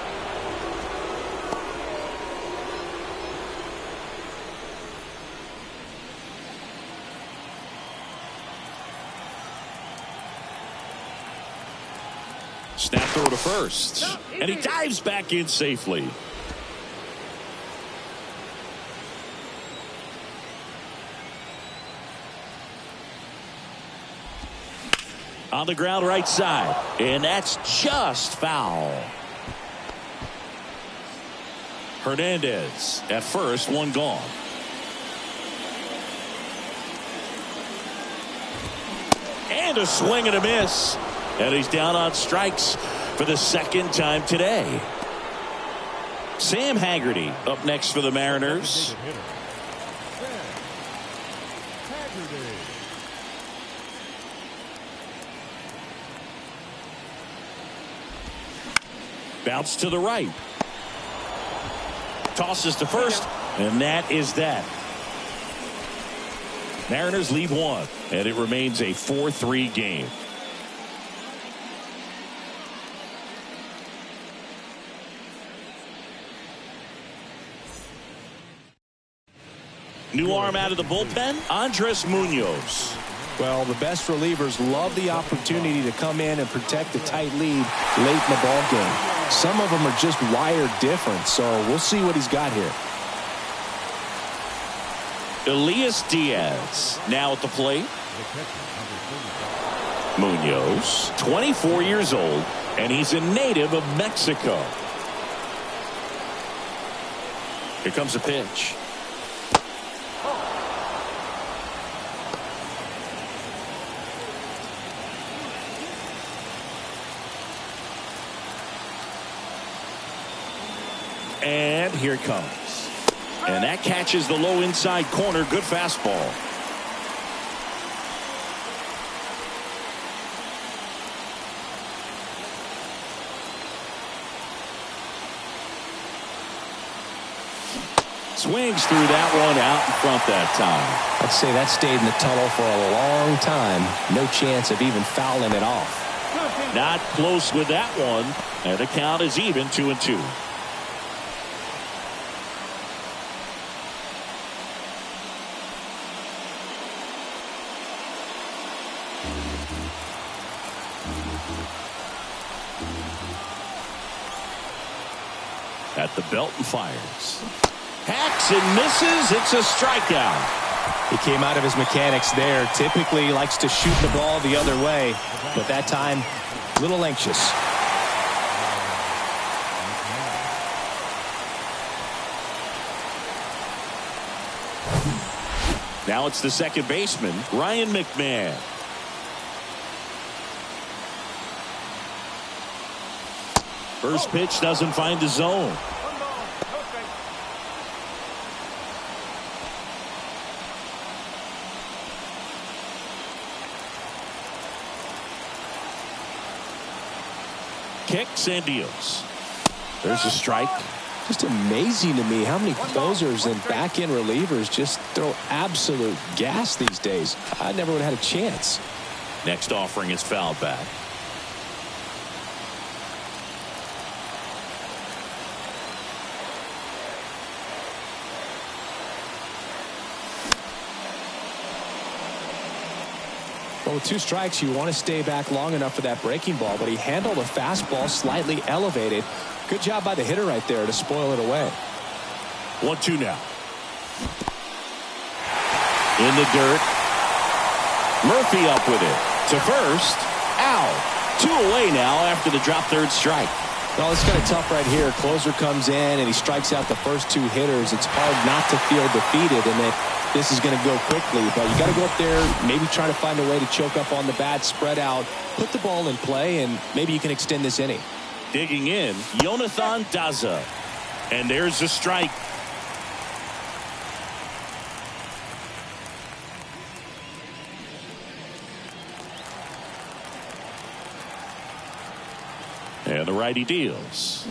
Snap throw to first. And he dives back in safely. On the ground right side. And that's just foul. Hernandez at first, one gone. And a swing and a miss. And he's down on strikes for the second time today. Sam Haggerty up next for the Mariners. Bounce to the right. Tosses to first, and that is that. Mariners lead 1, and it remains a 4-3 game. New arm out of the bullpen, Andres Munoz. Well, the best relievers love the opportunity to come in and protect the tight lead late in the ball game. Some of them are just wired different, so we'll see what he's got here. Elias Diaz now at the plate. Munoz, 24 years old, and he's a native of Mexico. Here comes a pitch. And here it comes. And that catches the low inside corner. Good fastball. Swings through that one out in front that time. I'd say that stayed in the tunnel for a long time. No chance of even fouling it off. Not close with that one. And the count is even 2-2. At the belt and fires. Hacks and misses. It's a strikeout. He came out of his mechanics there. Typically he likes to shoot the ball the other way, but that time a little anxious. Now it's the second baseman, Ryan McMahon. First pitch doesn't find the zone. Kicks and deals. There's a strike. Just amazing to me how many closers and back-end relievers just throw absolute gas these days. I never would have had a chance. Next offering is fouled back. Well, with 2 strikes, you want to stay back long enough for that breaking ball, but he handled a fastball slightly elevated. Good job by the hitter right there to spoil it away. 1-2 now. In the dirt. Murphy up with it. To first. Out. 2 away now after the drop third strike. Well, it's kind of tough right here. Closer comes in and he strikes out the first 2 hitters. It's hard not to feel defeated and that this is going to go quickly. But you got to go up there, maybe try to find a way to choke up on the bat, spread out, put the ball in play, and maybe you can extend this inning. Digging in, Jonathan Daza. And there's a strike. And the righty deals.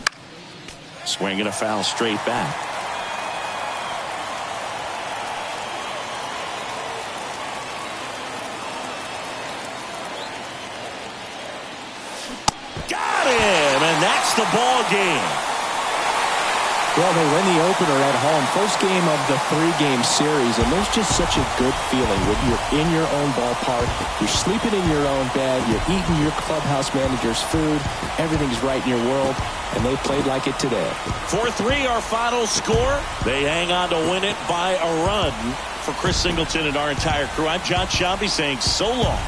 Swinging a foul straight back. Got him, and that's the ball game. Well, they win the opener at home. First game of the 3-game series, and there's just such a good feeling when you're in your own ballpark. You're sleeping in your own bed. You're eating your clubhouse manager's food. Everything's right in your world, and they played like it today. 4-3 our final score. They hang on to win it by a run. For Chris Singleton and our entire crew, I'm John Shambi saying so long.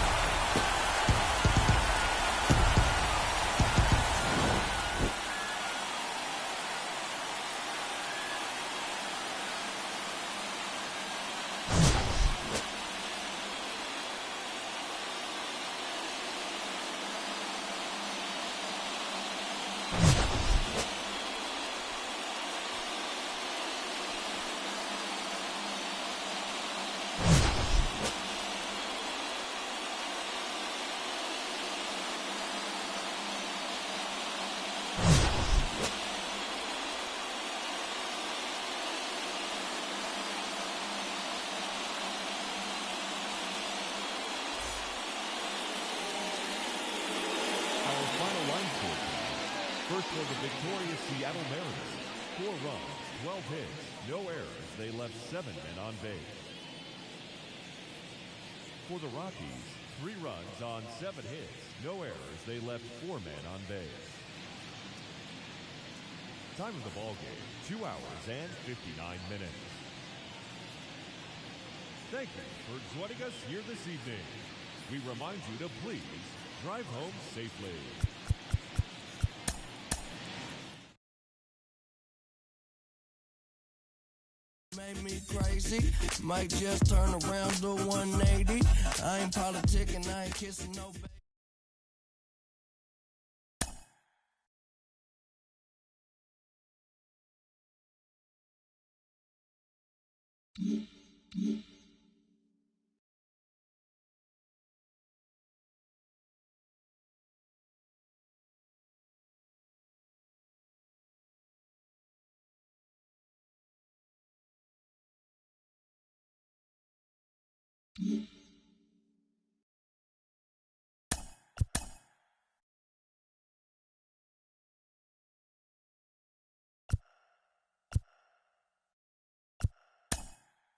First for the victorious Seattle Mariners. 4 runs, 12 hits, no errors. They left 7 men on base. For the Rockies, 3 runs on 7 hits, no errors. They left 4 men on base. Time of the ball game, 2 hours and 59 minutes. Thank you for joining us here this evening. We remind you to please drive home safely. Made me crazy, might just turn around to 180. I ain't politicking, I ain't kissing no baby.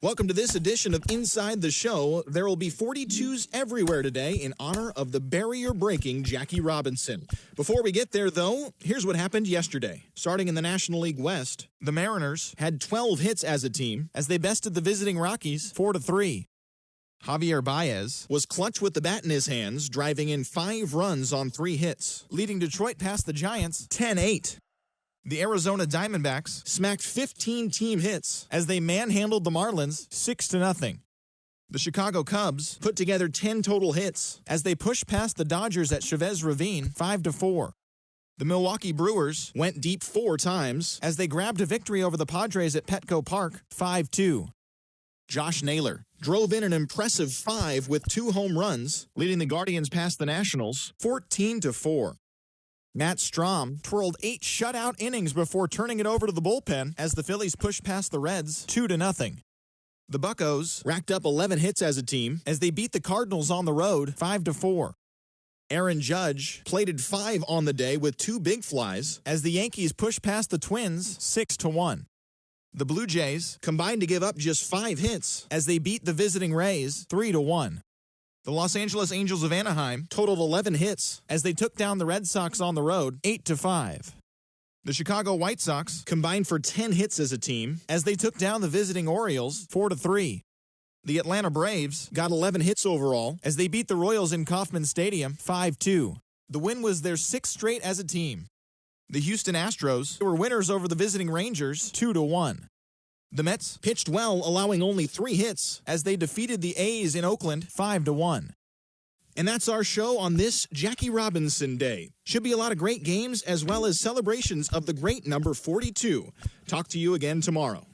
Welcome to this edition of Inside the Show. There will be 42s everywhere today in honor of the barrier-breaking Jackie Robinson. Before we get there, though, here's what happened yesterday. Starting in the National League West, the Mariners had 12 hits as a team as they bested the visiting Rockies 4-3. Javier Baez was clutch with the bat in his hands, driving in 5 runs on 3 hits, leading Detroit past the Giants 10-8. The Arizona Diamondbacks smacked 15 team hits as they manhandled the Marlins 6-0. The Chicago Cubs put together 10 total hits as they pushed past the Dodgers at Chavez Ravine 5-4. The Milwaukee Brewers went deep 4 times as they grabbed a victory over the Padres at Petco Park 5-2. Josh Naylor drove in an impressive 5 with 2 home runs, leading the Guardians past the Nationals 14-4. Matt Strahm twirled 8 shutout innings before turning it over to the bullpen as the Phillies pushed past the Reds 2-0. The Buccos racked up 11 hits as a team as they beat the Cardinals on the road 5-4. Aaron Judge plated 5 on the day with 2 big flies as the Yankees pushed past the Twins 6-1. The Blue Jays combined to give up just 5 hits as they beat the visiting Rays 3-1. The Los Angeles Angels of Anaheim totaled 11 hits as they took down the Red Sox on the road 8-5. The Chicago White Sox combined for 10 hits as a team as they took down the visiting Orioles 4-3. The Atlanta Braves got 11 hits overall as they beat the Royals in Kauffman Stadium 5-2. The win was their 6th straight as a team. The Houston Astros were winners over the visiting Rangers 2-1. The Mets pitched well, allowing only 3 hits as they defeated the A's in Oakland 5-1. And that's our show on this Jackie Robinson Day. Should be a lot of great games as well as celebrations of the great number 42. Talk to you again tomorrow.